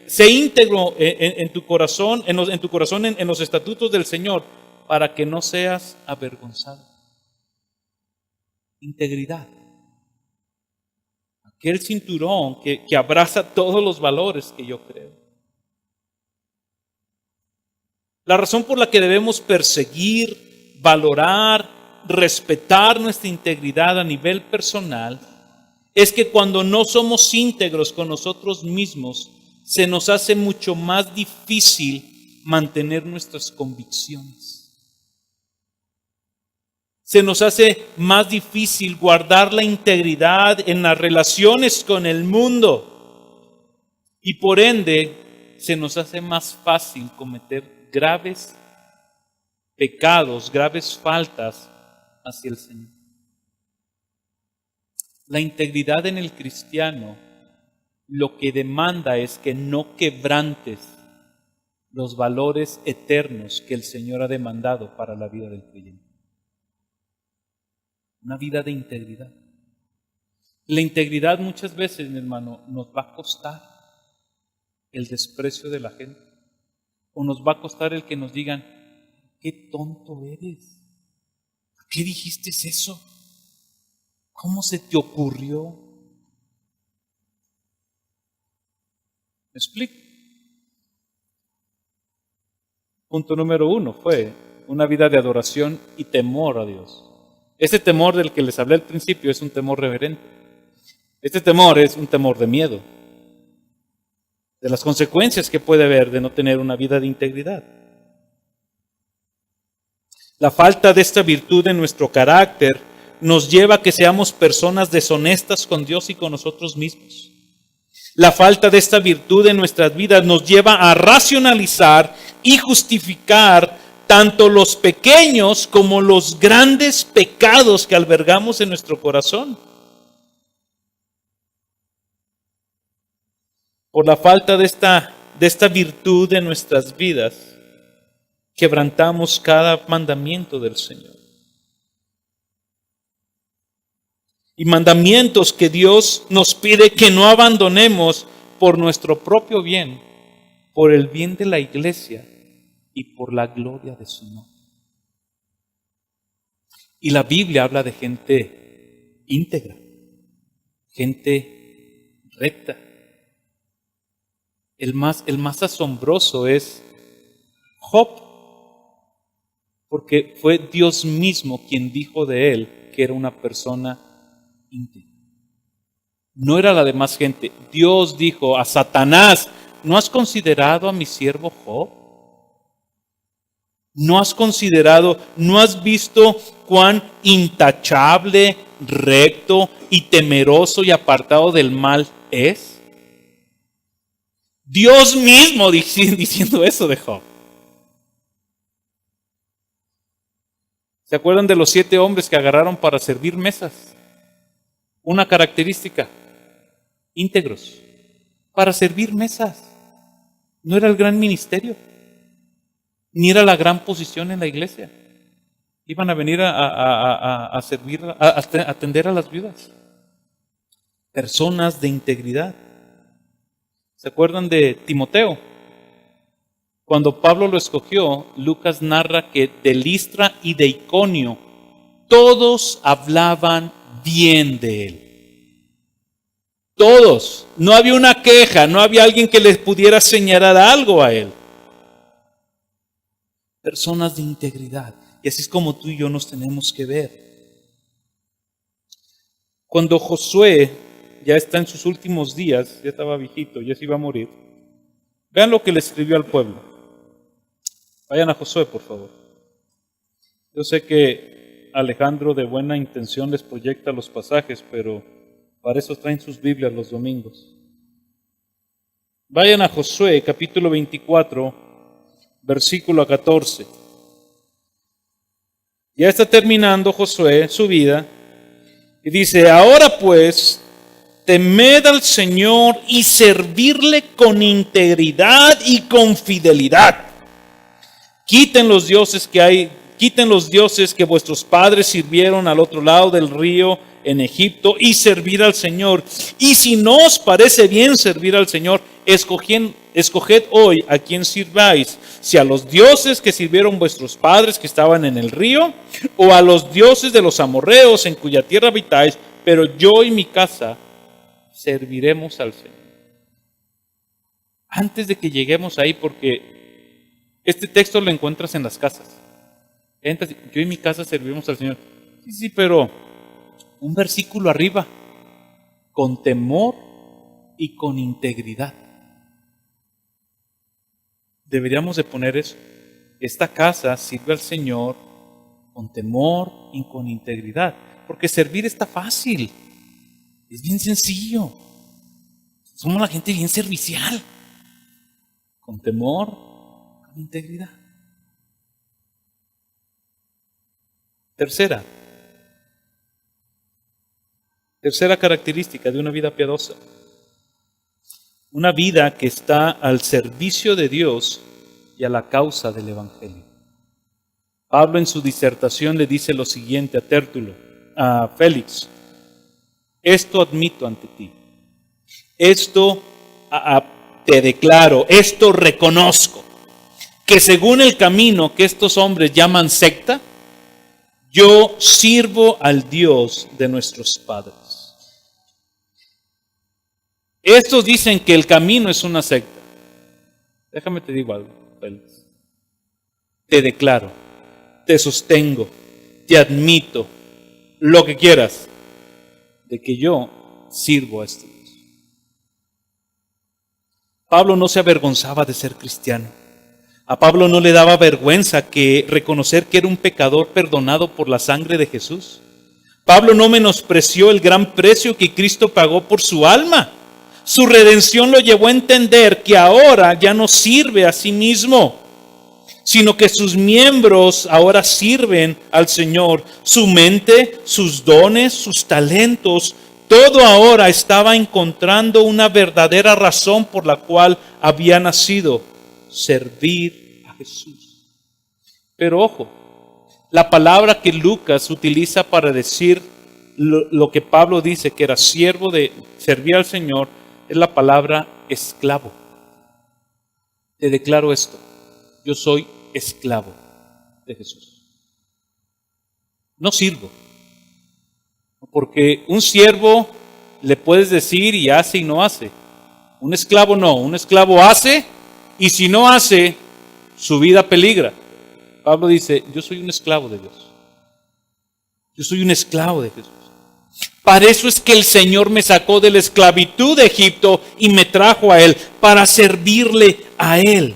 sé íntegro en tu corazón, en los estatutos del Señor, para que no seas avergonzado. Integridad. Aquel cinturón que abraza todos los valores que yo creo. La razón por la que debemos perseguir, valorar, respetar nuestra integridad a nivel personal es que cuando no somos íntegros con nosotros mismos, se nos hace mucho más difícil mantener nuestras convicciones. Se nos hace más difícil guardar la integridad en las relaciones con el mundo. Y por ende, se nos hace más fácil cometer graves pecados, graves faltas hacia el Señor. La integridad en el cristiano lo que demanda es que no quebrantes los valores eternos que el Señor ha demandado para la vida del creyente. Una vida de integridad. La integridad muchas veces, mi hermano, nos va a costar el desprecio de la gente. O nos va a costar el que nos digan, qué tonto eres. ¿Por qué dijiste eso? ¿Cómo se te ocurrió? ¿Me explico? Punto número 1 fue una vida de adoración y temor a Dios. Este temor del que les hablé al principio es un temor reverente. Este temor es un temor de miedo, de las consecuencias que puede haber de no tener una vida de integridad. La falta de esta virtud en nuestro carácter nos lleva a que seamos personas deshonestas con Dios y con nosotros mismos. La falta de esta virtud en nuestras vidas nos lleva a racionalizar y justificar tanto los pequeños como los grandes pecados que albergamos en nuestro corazón. Por la falta de esta virtud en nuestras vidas, quebrantamos cada mandamiento del Señor. Y mandamientos que Dios nos pide que no abandonemos por nuestro propio bien, por el bien de la iglesia y por la gloria de su nombre. Y la Biblia habla de gente íntegra, gente recta. El más asombroso es Job, porque fue Dios mismo quien dijo de él que era una persona íntegra. No era la demás gente. Dios dijo a Satanás, ¿no has considerado a mi siervo Job? ¿No has considerado, no has visto cuán intachable, recto y temeroso y apartado del mal es? Dios mismo diciendo eso de Job. ¿Se acuerdan de los 7 hombres que agarraron para servir mesas? Una característica, íntegros, para servir mesas. No era el gran ministerio, ni era la gran posición en la iglesia. Iban a venir a servir, a atender a las viudas. Personas de integridad. ¿Se acuerdan de Timoteo? Cuando Pablo lo escogió, Lucas narra que de Listra y de Iconio todos hablaban bien de él. Todos. No había una queja, no había alguien que les pudiera señalar algo a él. personas de integridad. Y así es como tú y yo nos tenemos que ver. Cuando Josué ya está en sus últimos días, ya estaba viejito, ya se iba a morir, vean lo que le escribió al pueblo. Vayan a Josué, por favor. Yo sé que Alejandro de buena intención les proyecta los pasajes, pero para eso traen sus Biblias los domingos. Vayan a Josué, capítulo 24, versículo 14. Ya está terminando Josué su vida y dice: ahora pues, temed al Señor y servirle con integridad y con fidelidad. Quiten los dioses que vuestros padres sirvieron al otro lado del río en Egipto y servir al Señor. Y si no os parece bien servir al Señor, escoged hoy a quién sirváis, si a los dioses que sirvieron vuestros padres que estaban en el río, o a los dioses de los amorreos en cuya tierra habitáis, pero yo y mi casa serviremos al Señor. Antes de que lleguemos ahí, porque este texto lo encuentras en las casas. Entras, yo y mi casa serviremos al Señor. Sí, pero un versículo arriba, con temor y con integridad. Deberíamos de poner eso. Esta casa sirve al Señor con temor y con integridad. Porque servir está fácil. Es bien sencillo. Somos la gente bien servicial. Con temor, con integridad. Tercera característica de una vida piadosa. Una vida que está al servicio de Dios y a la causa del Evangelio. Pablo en su disertación le dice lo siguiente a Tértulo, a Félix: esto admito ante ti, esto te declaro, esto reconozco, que según el camino que estos hombres llaman secta, yo sirvo al Dios de nuestros padres. Estos dicen que el camino es una secta. Déjame te digo algo, Félix. Te declaro, te sostengo, te admito, lo que quieras, de que yo sirvo a este Dios. Pablo no se avergonzaba de ser cristiano. A Pablo no le daba vergüenza reconocer que era un pecador perdonado por la sangre de Jesús. Pablo no menospreció el gran precio que Cristo pagó por su alma. Su redención lo llevó a entender que ahora ya no sirve a sí mismo, sino que sus miembros ahora sirven al Señor. Su mente, sus dones, sus talentos, todo ahora estaba encontrando una verdadera razón por la cual había nacido: servir a Jesús. Pero ojo, la palabra que Lucas utiliza para decir lo que Pablo dice que era siervo de servir al Señor es la palabra esclavo. Te declaro esto: yo soy esclavo de Jesús. No sirvo. Porque un siervo le puedes decir y hace y no hace. Un esclavo no. Un esclavo hace, y si no hace, su vida peligra. Pablo dice: yo soy un esclavo de Dios. Yo soy un esclavo de Jesús. Para eso es que el Señor me sacó de la esclavitud de Egipto y me trajo a Él, para servirle a Él.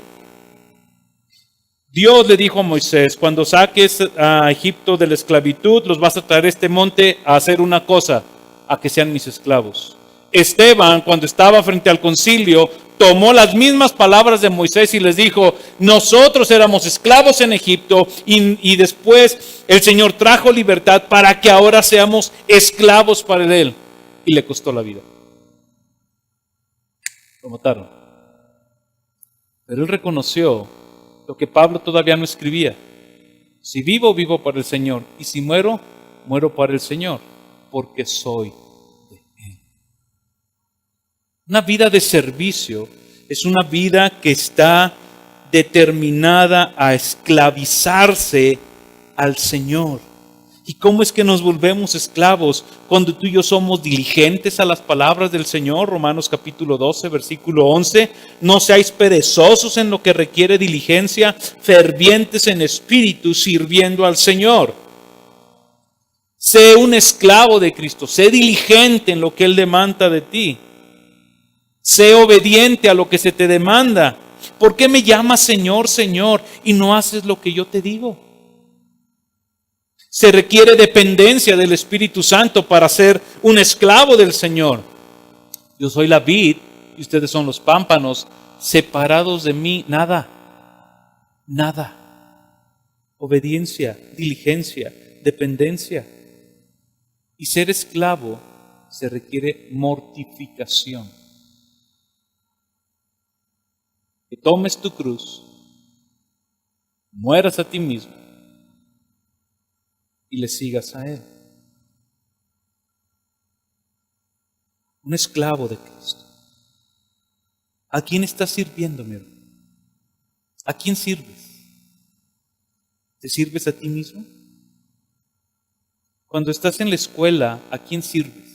Dios le dijo a Moisés: cuando saques a Egipto de la esclavitud, los vas a traer a este monte a hacer una cosa, a que sean mis esclavos. Esteban, cuando estaba frente al concilio, tomó las mismas palabras de Moisés y les dijo: nosotros éramos esclavos en Egipto y después el Señor trajo libertad para que ahora seamos esclavos para Él. Y le costó la vida. Lo mataron. Pero él reconoció lo que Pablo todavía no escribía: si vivo, vivo para el Señor, y si muero, muero para el Señor, porque soy de Él. Una vida de servicio es una vida que está determinada a esclavizarse al Señor. ¿Y cómo es que nos volvemos esclavos cuando tú y yo somos diligentes a las palabras del Señor? Romanos capítulo 12, versículo 11. No seáis perezosos en lo que requiere diligencia, fervientes en espíritu, sirviendo al Señor. Sé un esclavo de Cristo, sé diligente en lo que Él demanda de ti. Sé obediente a lo que se te demanda. ¿Por qué me llamas Señor, Señor y no haces lo que yo te digo? Se requiere dependencia del Espíritu Santo para ser un esclavo del Señor. Yo soy la vid y ustedes son los pámpanos. Separados de mí, nada. Obediencia, diligencia, dependencia. Y ser esclavo se requiere mortificación. Que tomes tu cruz, mueras a ti mismo y le sigas a Él. Un esclavo de Cristo. ¿A quién estás sirviendo, mi hermano? ¿A quién sirves? ¿Te sirves a ti mismo? Cuando estás en la escuela, ¿a quién sirves?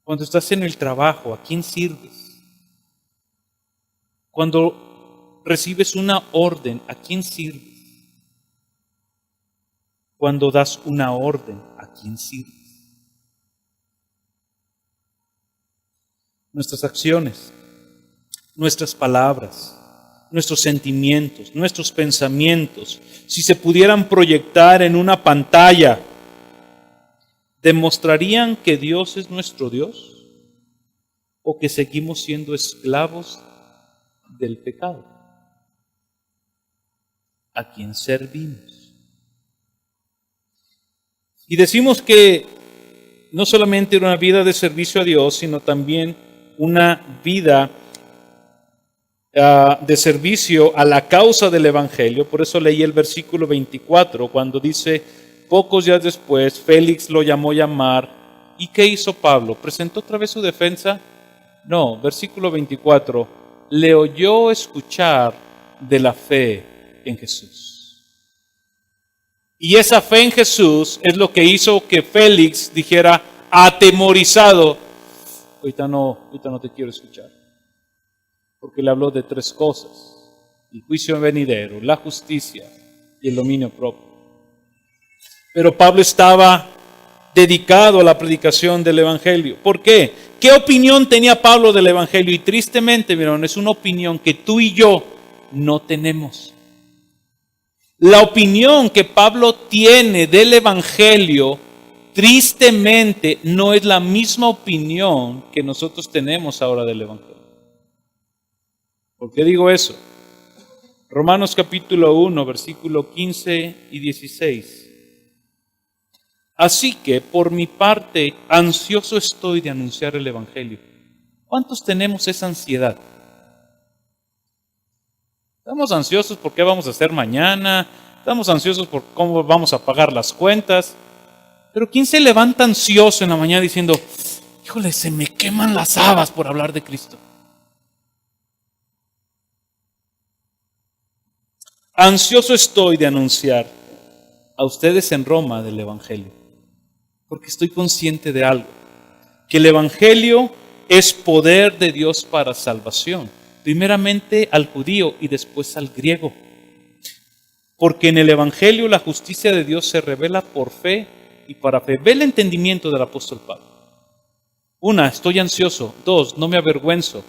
Cuando estás en el trabajo, ¿a quién sirves? Cuando recibes una orden, ¿a quién sirves? Cuando das una orden, ¿a quién sirves? Nuestras acciones, nuestras palabras, nuestros sentimientos, nuestros pensamientos, si se pudieran proyectar en una pantalla, ¿demostrarían que Dios es nuestro Dios? ¿O que seguimos siendo esclavos del pecado? ¿A quién servimos? Y decimos que no solamente una vida de servicio a Dios, sino también una vida de servicio a la causa del Evangelio. Por eso leí el versículo 24, cuando dice, pocos días después, Félix lo llamó llamar. ¿Y qué hizo Pablo? ¿Presentó otra vez su defensa? No, versículo 24, le oyó escuchar de la fe en Jesús. Y esa fe en Jesús es lo que hizo que Félix dijera, atemorizado, ahorita no te quiero escuchar. Porque le habló de tres cosas: el juicio venidero, la justicia y el dominio propio. Pero Pablo estaba dedicado a la predicación del Evangelio. ¿Por qué? ¿Qué opinión tenía Pablo del Evangelio? Y tristemente, miren, es una opinión que tú y yo no tenemos. La opinión que Pablo tiene del Evangelio, tristemente, no es la misma opinión que nosotros tenemos ahora del Evangelio. ¿Por qué digo eso? Romanos capítulo 1, versículo 15 y 16. Así que, por mi parte, ansioso estoy de anunciar el Evangelio. ¿Cuántos tenemos esa ansiedad? Estamos ansiosos por qué vamos a hacer mañana, estamos ansiosos por cómo vamos a pagar las cuentas. Pero ¿quién se levanta ansioso en la mañana diciendo, híjole, se me queman las habas por hablar de Cristo? Ansioso estoy de anunciar a ustedes en Roma del Evangelio, porque estoy consciente de algo, que el Evangelio es poder de Dios para salvación, primeramente al judío y después al griego. Porque en el Evangelio la justicia de Dios se revela por fe y para fe. Ve el entendimiento del apóstol Pablo. 1, estoy ansioso. 2, no me avergüenzo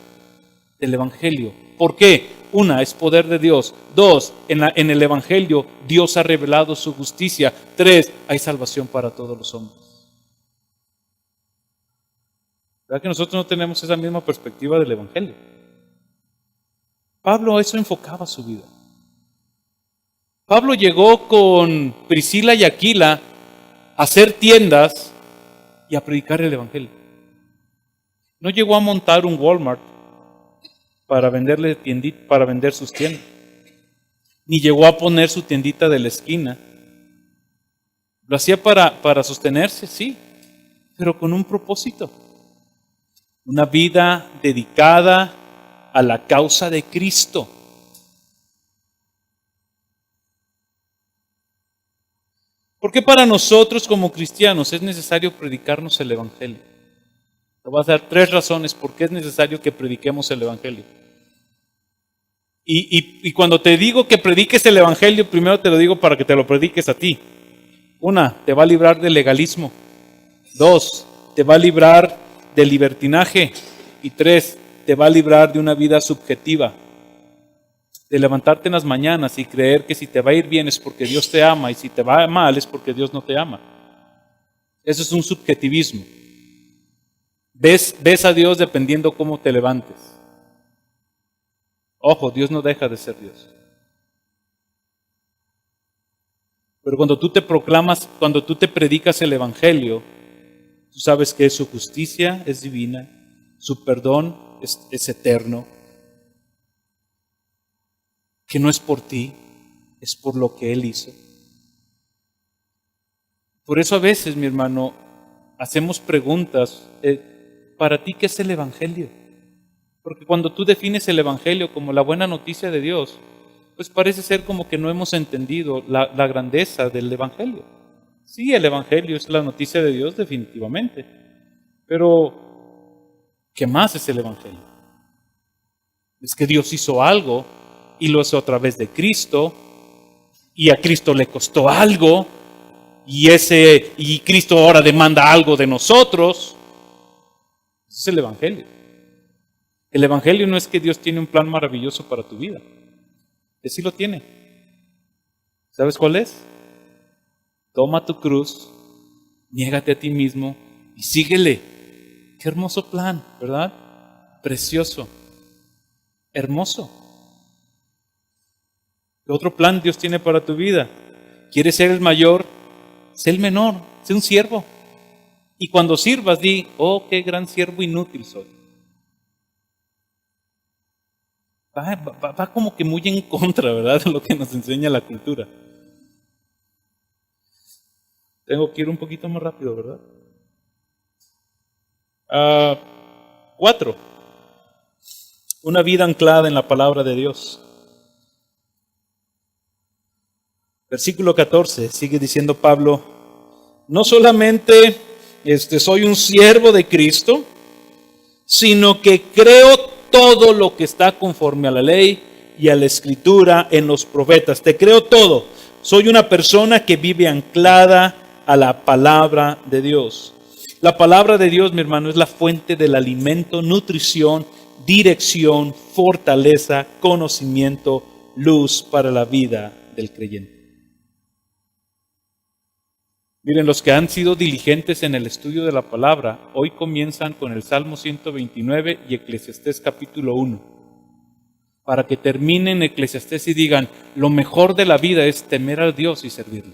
del Evangelio. ¿Por qué? 1, es poder de Dios. 2, en el Evangelio Dios ha revelado su justicia. 3, hay salvación para todos los hombres. ¿Verdad que nosotros no tenemos esa misma perspectiva del Evangelio? Pablo a eso enfocaba su vida. Pablo llegó con Priscila y Aquila a hacer tiendas y a predicar el Evangelio. No llegó a montar un Walmart para vender sus tiendas. Ni llegó a poner su tiendita de la esquina. Lo hacía para sostenerse, sí, pero con un propósito. Una vida dedicada a la causa de Cristo. ¿Por qué para nosotros como cristianos es necesario predicarnos el Evangelio? Te voy a dar 3 razones por qué es necesario que prediquemos el Evangelio. Y cuando te digo que prediques el Evangelio, primero te lo digo para que te lo prediques a ti. 1, te va a librar del legalismo. 2, te va a librar del libertinaje. Y 3, te va a librar de una vida subjetiva. De levantarte en las mañanas y creer que si te va a ir bien es porque Dios te ama y si te va mal es porque Dios no te ama. Eso es un subjetivismo. Ves a Dios dependiendo cómo te levantes. Ojo, Dios no deja de ser Dios. Pero cuando tú te proclamas, cuando tú te predicas el Evangelio, tú sabes que su justicia es divina, su perdón es eterno, que no es por ti, es por lo que Él hizo. Por eso a veces, mi hermano, hacemos preguntas, ¿para ti qué es el Evangelio? Porque cuando tú defines el Evangelio como la buena noticia de Dios, pues parece ser como que no hemos entendido la grandeza del Evangelio. Sí, el Evangelio es la noticia de Dios definitivamente, pero ¿qué más es el Evangelio? Es que Dios hizo algo y lo hizo a través de Cristo, y a Cristo le costó algo, y Cristo ahora demanda algo de nosotros. Ese es el Evangelio. El Evangelio no es que Dios tiene un plan maravilloso para tu vida. Que sí lo tiene. ¿Sabes cuál es? Toma tu cruz, niégate a ti mismo y síguele. Qué hermoso plan, ¿verdad? Precioso. Hermoso. ¿Qué otro plan Dios tiene para tu vida? ¿Quieres ser el mayor? Sé el menor, sé un siervo. Y cuando sirvas, di, oh, qué gran siervo inútil soy. Va como que muy en contra, ¿verdad?, de lo que nos enseña la cultura. Tengo que ir un poquito más rápido, ¿verdad? 4. Una vida anclada en la palabra de Dios. Versículo 14, sigue diciendo Pablo, no solamente soy un siervo de Cristo, sino que creo todo lo que está conforme a la ley y a la escritura en los profetas. Te creo todo. Soy una persona que vive anclada a la palabra de Dios. La palabra de Dios, mi hermano, es la fuente del alimento, nutrición, dirección, fortaleza, conocimiento, luz para la vida del creyente. Miren, los que han sido diligentes en el estudio de la palabra, hoy comienzan con el Salmo 129 y Eclesiastés capítulo 1. Para que terminen Eclesiastés y digan, lo mejor de la vida es temer a Dios y servirle.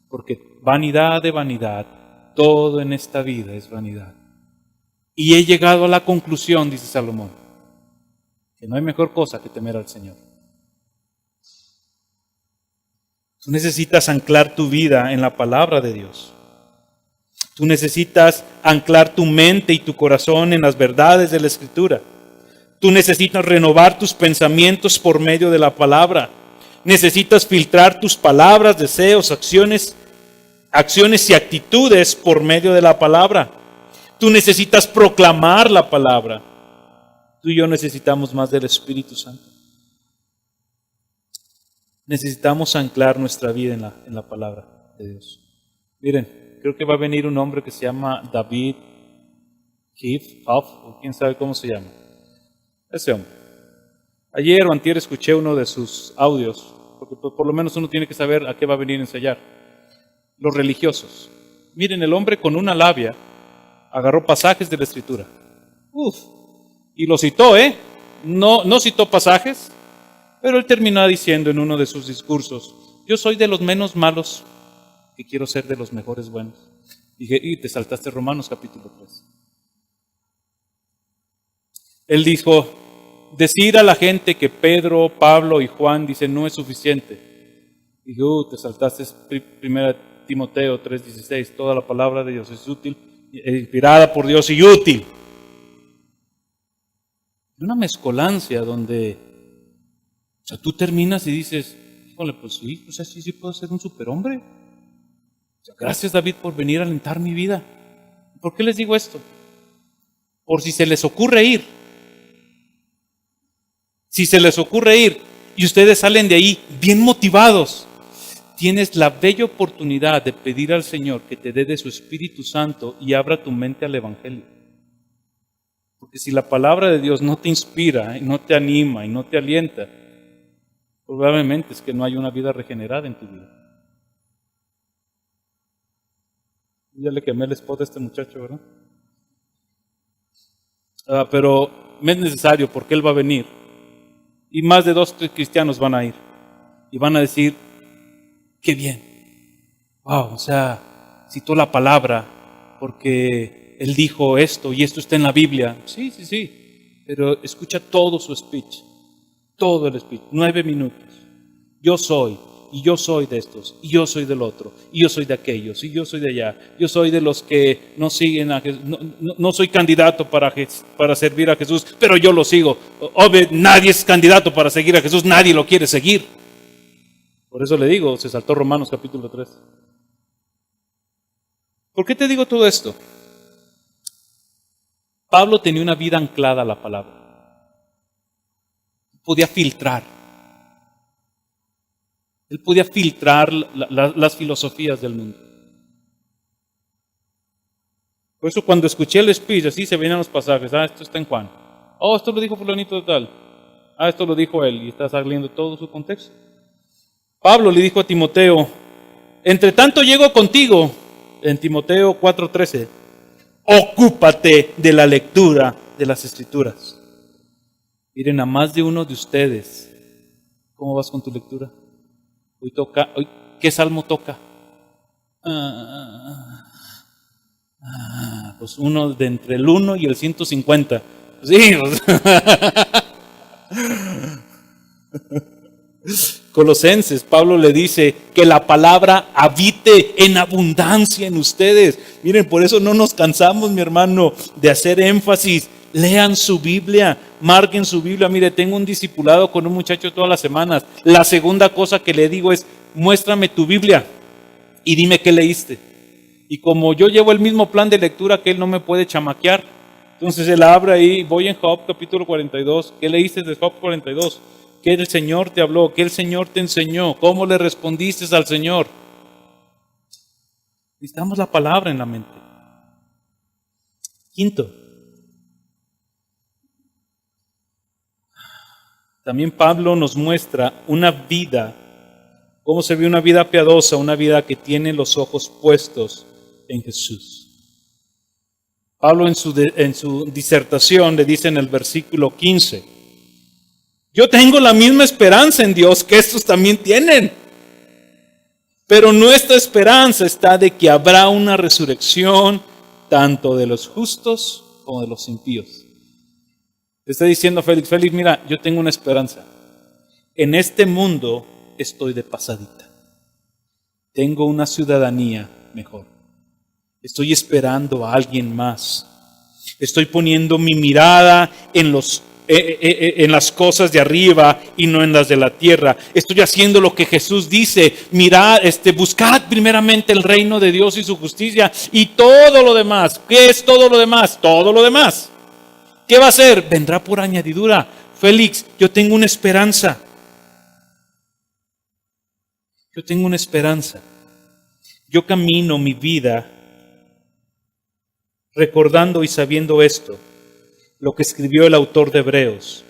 Porque vanidad de vanidad, todo en esta vida es vanidad. Y he llegado a la conclusión, dice Salomón, que no hay mejor cosa que temer al Señor. Tú necesitas anclar tu vida en la palabra de Dios. Tú necesitas anclar tu mente y tu corazón en las verdades de la Escritura. Tú necesitas renovar tus pensamientos por medio de la palabra. Necesitas filtrar tus palabras, deseos, acciones y actitudes por medio de la palabra. Tú necesitas proclamar la palabra. Tú y yo necesitamos más del Espíritu Santo. Necesitamos anclar nuestra vida en la palabra de Dios. Miren, creo que va a venir un hombre que se llama David Huff, o quién sabe cómo se llama. Ese hombre. Ayer o antier escuché uno de sus audios, porque por lo menos uno tiene que saber a qué va a venir a ensayar. Los religiosos. Miren, el hombre con una labia agarró pasajes de la Escritura. Y lo citó, No citó pasajes. Pero él terminó diciendo en uno de sus discursos, yo soy de los menos malos que quiero ser de los mejores buenos. Dije, y te saltaste Romanos capítulo 3. Él dijo, decir a la gente que Pedro, Pablo y Juan dicen no es suficiente. Dije, te saltaste 1 Timoteo 3:16, toda la palabra de Dios es útil, inspirada por Dios y útil. Una mezcolancia donde tú terminas y dices, híjole, pues sí, sí puedo ser un superhombre. Gracias, David, por venir a alentar mi vida. ¿Por qué les digo esto? Por si se les ocurre ir. Si se les ocurre ir y ustedes salen de ahí bien motivados, tienes la bella oportunidad de pedir al Señor que te dé de su Espíritu Santo y abra tu mente al Evangelio. Porque si la palabra de Dios no te inspira, y no te anima y no te alienta, probablemente es que no hay una vida regenerada en tu vida. Ya le quemé el spot a este muchacho, ¿verdad? Pero me es necesario porque él va a venir. Y más de 2 o 3 cristianos van a ir. Y van a decir, qué bien. Wow, o sea, citó la palabra porque él dijo esto y esto está en la Biblia. Sí. Pero escucha todo su speech. Todo el speech. 9 minutos. Yo soy. Y yo soy de estos, y yo soy del otro, y yo soy de aquellos, y yo soy de allá. Yo soy de los que no siguen a Jesús. No soy candidato para servir a Jesús, pero yo lo sigo. Obvio, nadie es candidato para seguir a Jesús, nadie lo quiere seguir. Por eso le digo, se saltó Romanos capítulo 3. ¿Por qué te digo todo esto? Pablo tenía una vida anclada a la palabra. Podía filtrar. Él podía filtrar las filosofías del mundo. Por eso cuando escuché el speech, así se venían los pasajes. Esto está en Juan. Esto lo dijo fulanito de tal. Esto lo dijo él. Y está saliendo todo su contexto. Pablo le dijo a Timoteo, entre tanto llego contigo, en Timoteo 4:13, ocúpate de la lectura de las Escrituras. Miren, a más de uno de ustedes, ¿cómo vas con tu lectura? Hoy, ¿qué salmo toca? Pues uno de entre el 1 y el 150. Sí. Colosenses, Pablo le dice que la palabra habite en abundancia en ustedes. Miren, por eso no nos cansamos, mi hermano, de hacer énfasis. Lean su Biblia, marquen su Biblia. Mire, tengo un discipulado con un muchacho todas las semanas. La segunda cosa que le digo es, muéstrame tu Biblia y dime qué leíste. Y como yo llevo el mismo plan de lectura que él no me puede chamaquear, entonces él abre ahí, voy en Job capítulo 42. ¿Qué leíste de Job 42? ¿Qué el Señor te habló? ¿Qué el Señor te enseñó? ¿Cómo le respondiste al Señor? Necesitamos la palabra en la mente. Quinto, también Pablo nos muestra una vida, cómo se ve una vida piadosa, una vida que tiene los ojos puestos en Jesús. Pablo en su disertación le dice en el versículo 15, yo tengo la misma esperanza en Dios que estos también tienen, pero nuestra esperanza está de que habrá una resurrección tanto de los justos como de los impíos. Te está diciendo Félix, mira, yo tengo una esperanza. En este mundo estoy de pasadita. Tengo una ciudadanía mejor. Estoy esperando a alguien más. Estoy poniendo mi mirada en las cosas de arriba y no en las de la tierra. Estoy haciendo lo que Jesús dice. Mirad, buscad primeramente el reino de Dios y su justicia y todo lo demás. ¿Qué es todo lo demás? Todo lo demás. ¿Qué va a hacer? Vendrá por añadidura. Félix, yo tengo una esperanza. Yo tengo una esperanza. Yo camino mi vida recordando y sabiendo esto, lo que escribió el autor de Hebreos,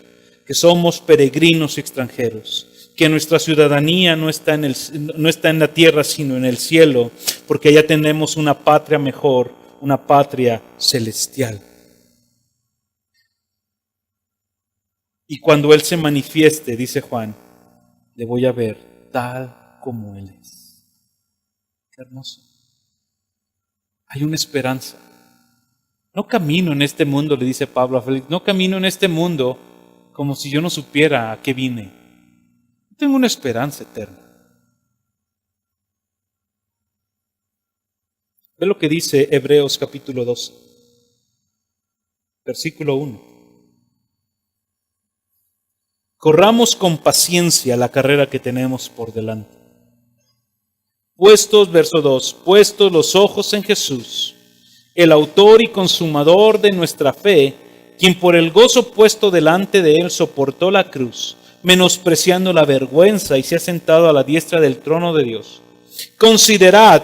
que somos peregrinos y extranjeros, que nuestra ciudadanía no está en la tierra, sino en el cielo, porque allá tenemos una patria mejor, una patria celestial. Y cuando Él se manifieste, dice Juan, le voy a ver tal como Él es. Qué hermoso. Hay una esperanza. No camino en este mundo, le dice Pablo a Félix, no camino en este mundo como si yo no supiera a qué vine. Tengo una esperanza eterna. Ve lo que dice Hebreos capítulo 12, versículo 1. Corramos con paciencia la carrera que tenemos por delante. verso 2, puestos los ojos en Jesús, el autor y consumador de nuestra fe, quien por el gozo puesto delante de él soportó la cruz, menospreciando la vergüenza, y se ha sentado a la diestra del trono de Dios. Considerad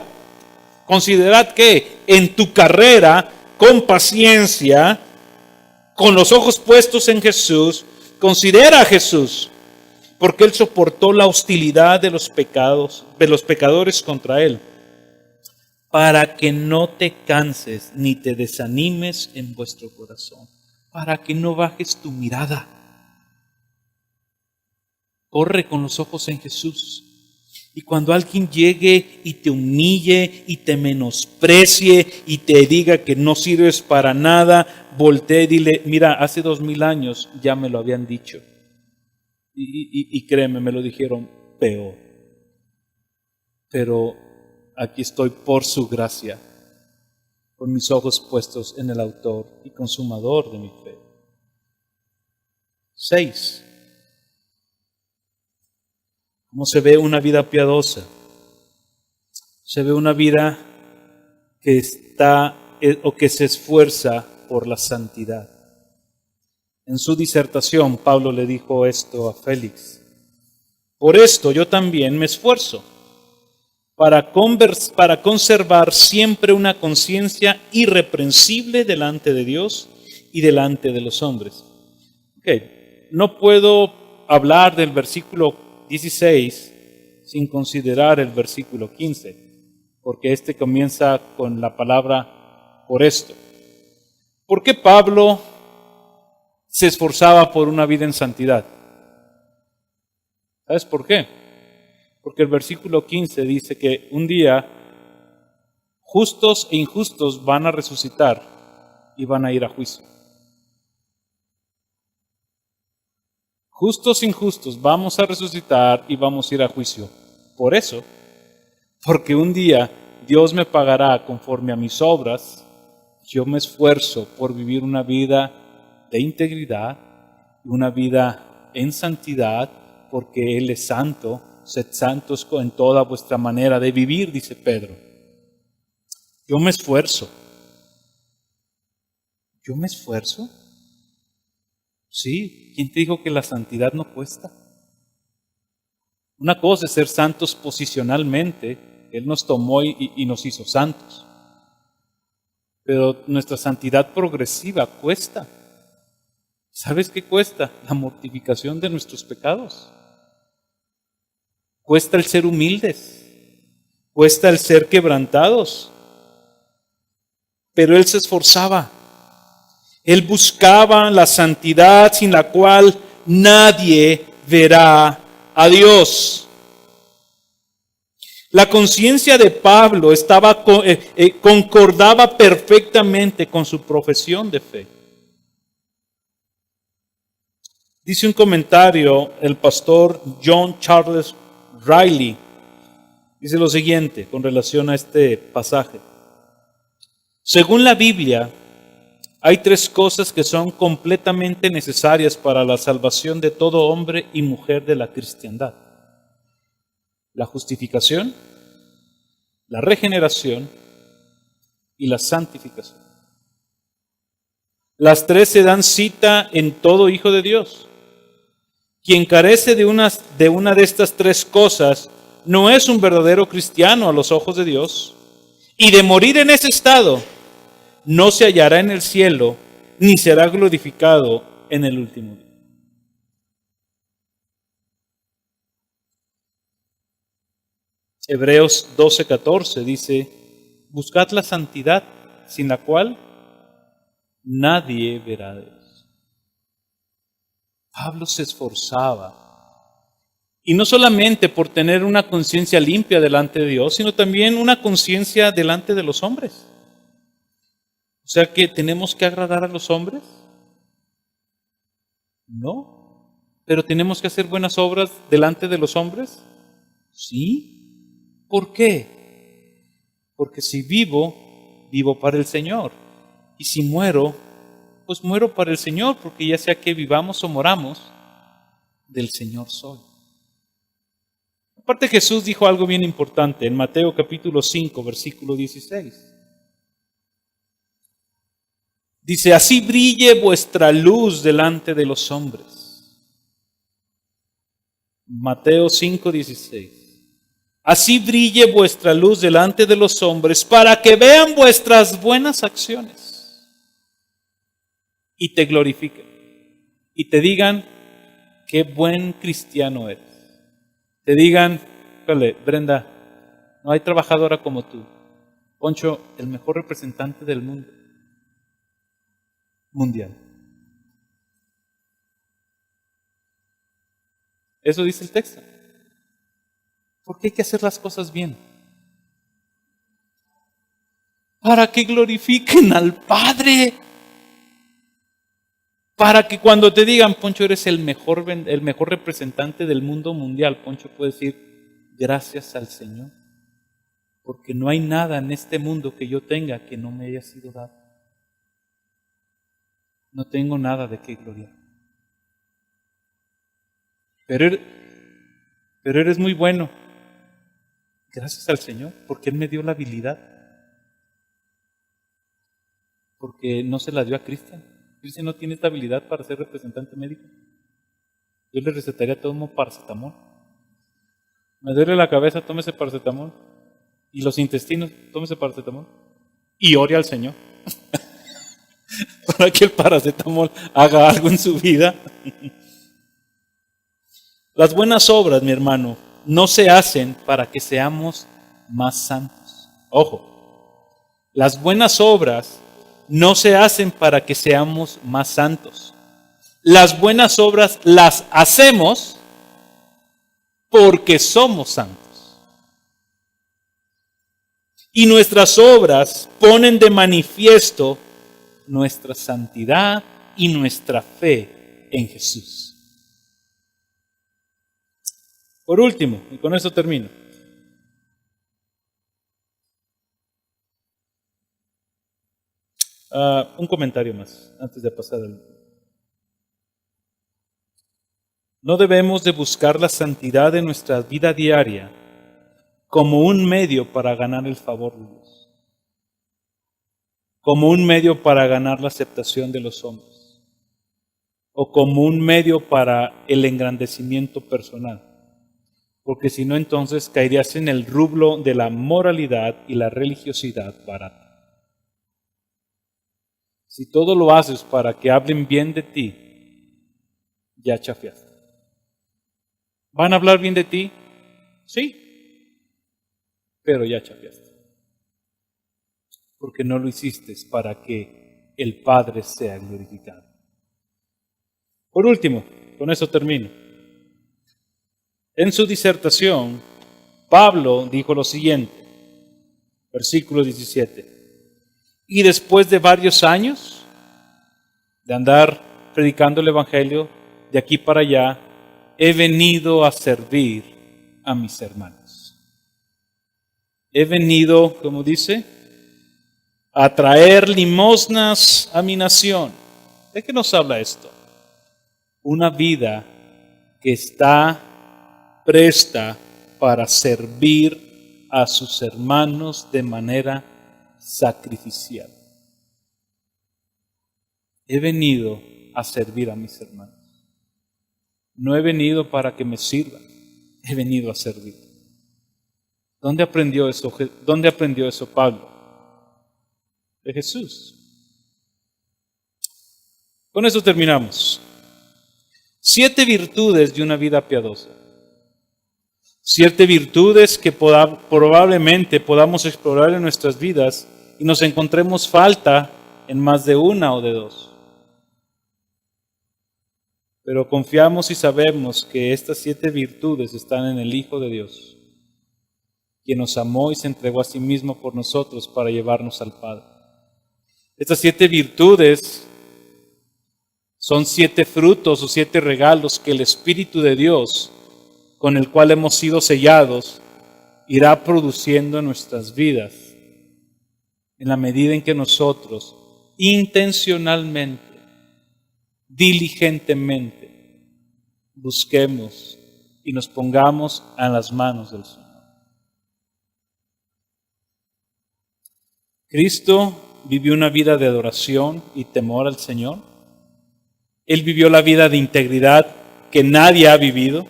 que en tu carrera, con paciencia, con los ojos puestos en Jesús, considera a Jesús, porque él soportó la hostilidad de los pecadores contra él, para que no te canses ni te desanimes en vuestro corazón, para que no bajes tu mirada. Corre con los ojos en Jesús. Y cuando alguien llegue y te humille y te menosprecie y te diga que no sirves para nada, voltee y dile, mira, hace 2000 años ya me lo habían dicho. Y créeme, me lo dijeron peor. Pero aquí estoy por su gracia, con mis ojos puestos en el autor y consumador de mi fe. 6. ¿Cómo se ve una vida piadosa? Se ve una vida que que se esfuerza por la santidad. En su disertación, Pablo le dijo esto a Félix: por esto yo también me esfuerzo, para conservar siempre una conciencia irreprensible delante de Dios y delante de los hombres. No puedo hablar del versículo 16 sin considerar el versículo 15, porque este comienza con la palabra por esto. ¿Por qué Pablo se esforzaba por una vida en santidad? ¿Sabes por qué? Porque el versículo 15 dice que un día justos e injustos van a resucitar y van a ir a juicio. Justos e injustos vamos a resucitar y vamos a ir a juicio. Por eso, porque un día Dios me pagará conforme a mis obras, yo me esfuerzo por vivir una vida de integridad, una vida en santidad, porque Él es santo. Sed santos en toda vuestra manera de vivir, dice Pedro. Yo me esfuerzo. ¿Yo me esfuerzo? Sí, ¿quién te dijo que la santidad no cuesta? Una cosa es ser santos posicionalmente, Él nos tomó y nos hizo santos. Pero nuestra santidad progresiva cuesta. ¿Sabes qué cuesta? La mortificación de nuestros pecados. Cuesta el ser humildes, cuesta el ser quebrantados. Pero él se esforzaba. Él buscaba la santidad sin la cual nadie verá a Dios. La conciencia de Pablo concordaba perfectamente con su profesión de fe. Dice un comentario el pastor John Charles Riley, dice lo siguiente con relación a este pasaje. Según la Biblia, hay 3 cosas que son completamente necesarias para la salvación de todo hombre y mujer de la cristiandad: la justificación, la regeneración y la santificación. Las 3 se dan cita en todo hijo de Dios. Quien carece de una de estas 3 cosas no es un verdadero cristiano a los ojos de Dios, y de morir en ese estado no se hallará en el cielo, ni será glorificado en el último día. Hebreos 12:14 dice: buscad la santidad, sin la cual nadie verá a Dios. Pablo se esforzaba, y no solamente por tener una conciencia limpia delante de Dios, sino también una conciencia delante de los hombres. O sea que tenemos que agradar a los hombres. No, pero tenemos que hacer buenas obras delante de los hombres. Sí. ¿Por qué? Porque si vivo, vivo para el Señor, y si muero, pues muero para el Señor, porque ya sea que vivamos o moramos, del Señor soy. Aparte, Jesús dijo algo bien importante en Mateo capítulo 5, versículo 16. Dice, así brille vuestra luz delante de los hombres. Mateo 5, 16. Así brille vuestra luz delante de los hombres para que vean vuestras buenas acciones y te glorifiquen y te digan qué buen cristiano eres. Te digan, Brenda, no hay trabajadora como tú. Poncho, el mejor representante del mundo mundial. Eso dice el texto. Porque hay que hacer las cosas bien. Para que glorifiquen al Padre. Para que cuando te digan, Poncho, eres el mejor representante del mundo mundial, Poncho puede decir, gracias al Señor. Porque no hay nada en este mundo que yo tenga que no me haya sido dado. No tengo nada de qué gloriar. Pero eres muy bueno. Gracias al Señor, porque Él me dio la habilidad. Porque no se la dio a Cristian. Cristian no tiene esta habilidad para ser representante médico. Yo le recetaría todo paracetamol. Me duele la cabeza, tómese paracetamol. Y los intestinos, tómese paracetamol. Y ore al Señor. Para que el paracetamol haga algo en su vida. Las buenas obras, mi hermano, no se hacen para que seamos más santos. Ojo, las buenas obras no se hacen para que seamos más santos. Las buenas obras las hacemos porque somos santos. Y nuestras obras ponen de manifiesto nuestra santidad y nuestra fe en Jesús. Por último, y con esto termino. Un comentario más, antes de pasar al... No debemos de buscar la santidad de nuestra vida diaria como un medio para ganar el favor de Dios, como un medio para ganar la aceptación de los hombres, o como un medio para el engrandecimiento personal. Porque si no, entonces caerías en el rublo de la moralidad y la religiosidad barata. Si todo lo haces para que hablen bien de ti, ya chafiaste. ¿Van a hablar bien de ti? Sí, pero ya chafiaste. Porque no lo hiciste para que el Padre sea glorificado. Por último, con eso termino. En su disertación, Pablo dijo lo siguiente, versículo 17. Y después de varios años de andar predicando el Evangelio de aquí para allá, he venido a servir a mis hermanos. He venido, como dice, a traer limosnas a mi nación. ¿De qué nos habla esto? Una vida que está presta para servir a sus hermanos de manera sacrificial. He venido a servir a mis hermanos. No he venido para que me sirvan, he venido a servir. ¿Dónde aprendió eso? ¿Dónde aprendió eso Pablo? De Jesús. Con eso terminamos. 7 virtudes de una vida piadosa. 7 virtudes que probablemente podamos explorar en nuestras vidas y nos encontremos falta en más de una o de 2. Pero confiamos y sabemos que estas 7 virtudes están en el Hijo de Dios, quien nos amó y se entregó a sí mismo por nosotros para llevarnos al Padre. Estas 7 virtudes son 7 frutos o 7 regalos que el Espíritu de Dios, con el cual hemos sido sellados, irá produciendo en nuestras vidas en la medida en que nosotros intencionalmente, diligentemente, busquemos y nos pongamos en las manos del Señor. Cristo vivió una vida de adoración y temor al Señor. Él vivió la vida de integridad que nadie ha vivido.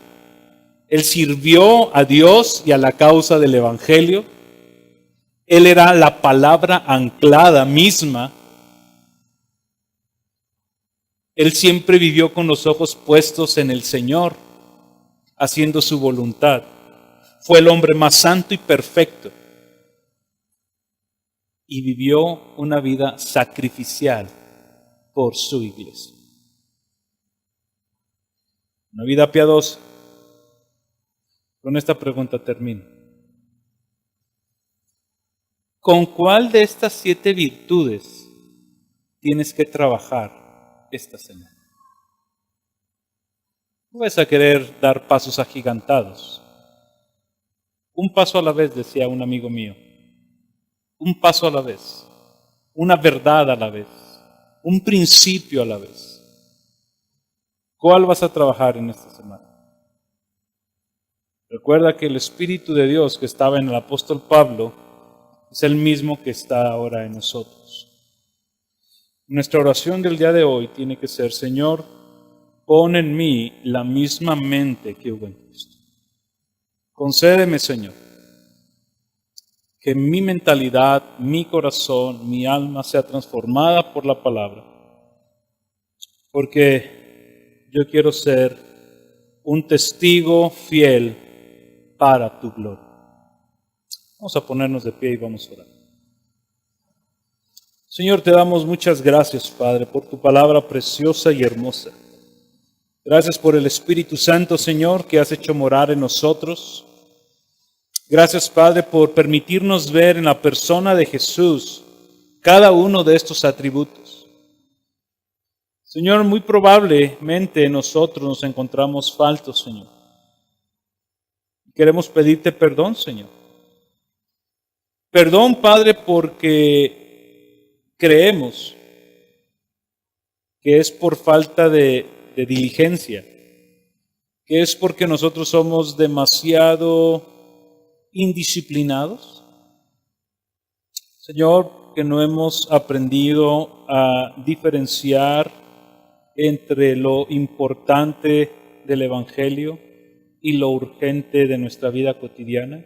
Él sirvió a Dios y a la causa del Evangelio. Él era la palabra anclada misma. Él siempre vivió con los ojos puestos en el Señor, haciendo su voluntad. Fue el hombre más santo y perfecto. Y vivió una vida sacrificial por su iglesia. Una vida piadosa. Con esta pregunta termino. ¿Con cuál de estas 7 virtudes tienes que trabajar esta semana? No vas a querer dar pasos agigantados. Un paso a la vez, decía un amigo mío. Un paso a la vez. Una verdad a la vez. Un principio a la vez. ¿Cuál vas a trabajar en esta semana? Recuerda que el Espíritu de Dios que estaba en el apóstol Pablo es el mismo que está ahora en nosotros. Nuestra oración del día de hoy tiene que ser: Señor, pon en mí la misma mente que hubo en Cristo. Concédeme, Señor, que mi mentalidad, mi corazón, mi alma sea transformada por la palabra. Porque yo quiero ser un testigo fiel para tu gloria. Vamos a ponernos de pie y vamos a orar. Señor, te damos muchas gracias, Padre, por tu palabra preciosa y hermosa. Gracias por el Espíritu Santo, Señor, que has hecho morar en nosotros. Gracias, Padre, por permitirnos ver en la persona de Jesús cada uno de estos atributos. Señor, muy probablemente nosotros nos encontramos faltos, Señor. Queremos pedirte perdón, Señor. Perdón, Padre, porque creemos que es por falta de diligencia, que es porque nosotros somos demasiado indisciplinados. Señor, que no hemos aprendido a diferenciar entre lo importante del Evangelio y lo urgente de nuestra vida cotidiana.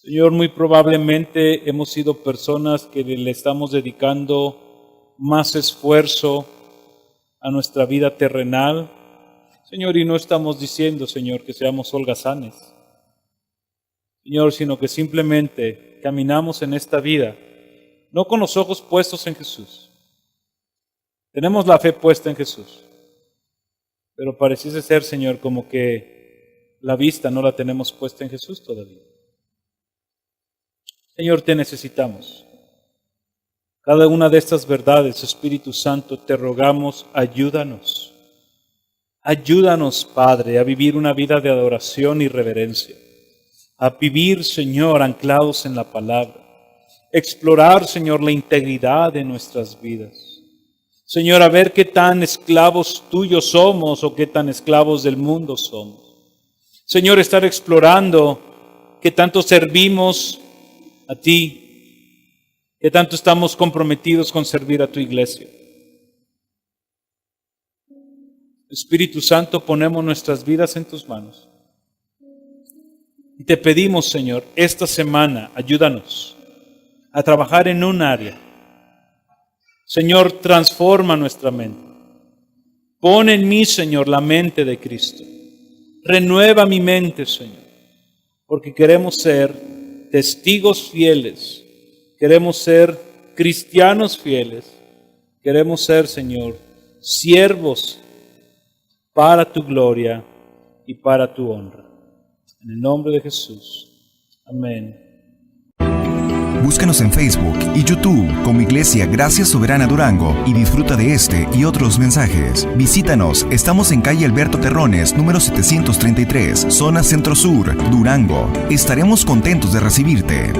Señor, muy probablemente hemos sido personas que le estamos dedicando más esfuerzo a nuestra vida terrenal. Señor, y no estamos diciendo, Señor, que seamos holgazanes. Señor, sino que simplemente caminamos en esta vida, no con los ojos puestos en Jesús. Tenemos la fe puesta en Jesús, pero pareciese ser, Señor, como que la vista no la tenemos puesta en Jesús todavía. Señor, te necesitamos. Cada una de estas verdades, Espíritu Santo, te rogamos, ayúdanos. Ayúdanos, Padre, a vivir una vida de adoración y reverencia. A vivir, Señor, anclados en la palabra. Explorar, Señor, la integridad de nuestras vidas. Señor, a ver qué tan esclavos tuyos somos o qué tan esclavos del mundo somos. Señor, estar explorando qué tanto servimos a ti, qué tanto estamos comprometidos con servir a tu iglesia. Espíritu Santo, ponemos nuestras vidas en tus manos. Y te pedimos, Señor, esta semana, ayúdanos a trabajar en un área. Señor, transforma nuestra mente. Pon en mí, Señor, la mente de Cristo. Renueva mi mente, Señor, porque queremos ser testigos fieles, queremos ser cristianos fieles, queremos ser, Señor, siervos para tu gloria y para tu honra. En el nombre de Jesús. Amén. Búscanos en Facebook y YouTube como Iglesia Gracia Soberana Durango y disfruta de este y otros mensajes. Visítanos, estamos en calle Alberto Terrones, número 733, zona Centro Sur, Durango. Estaremos contentos de recibirte.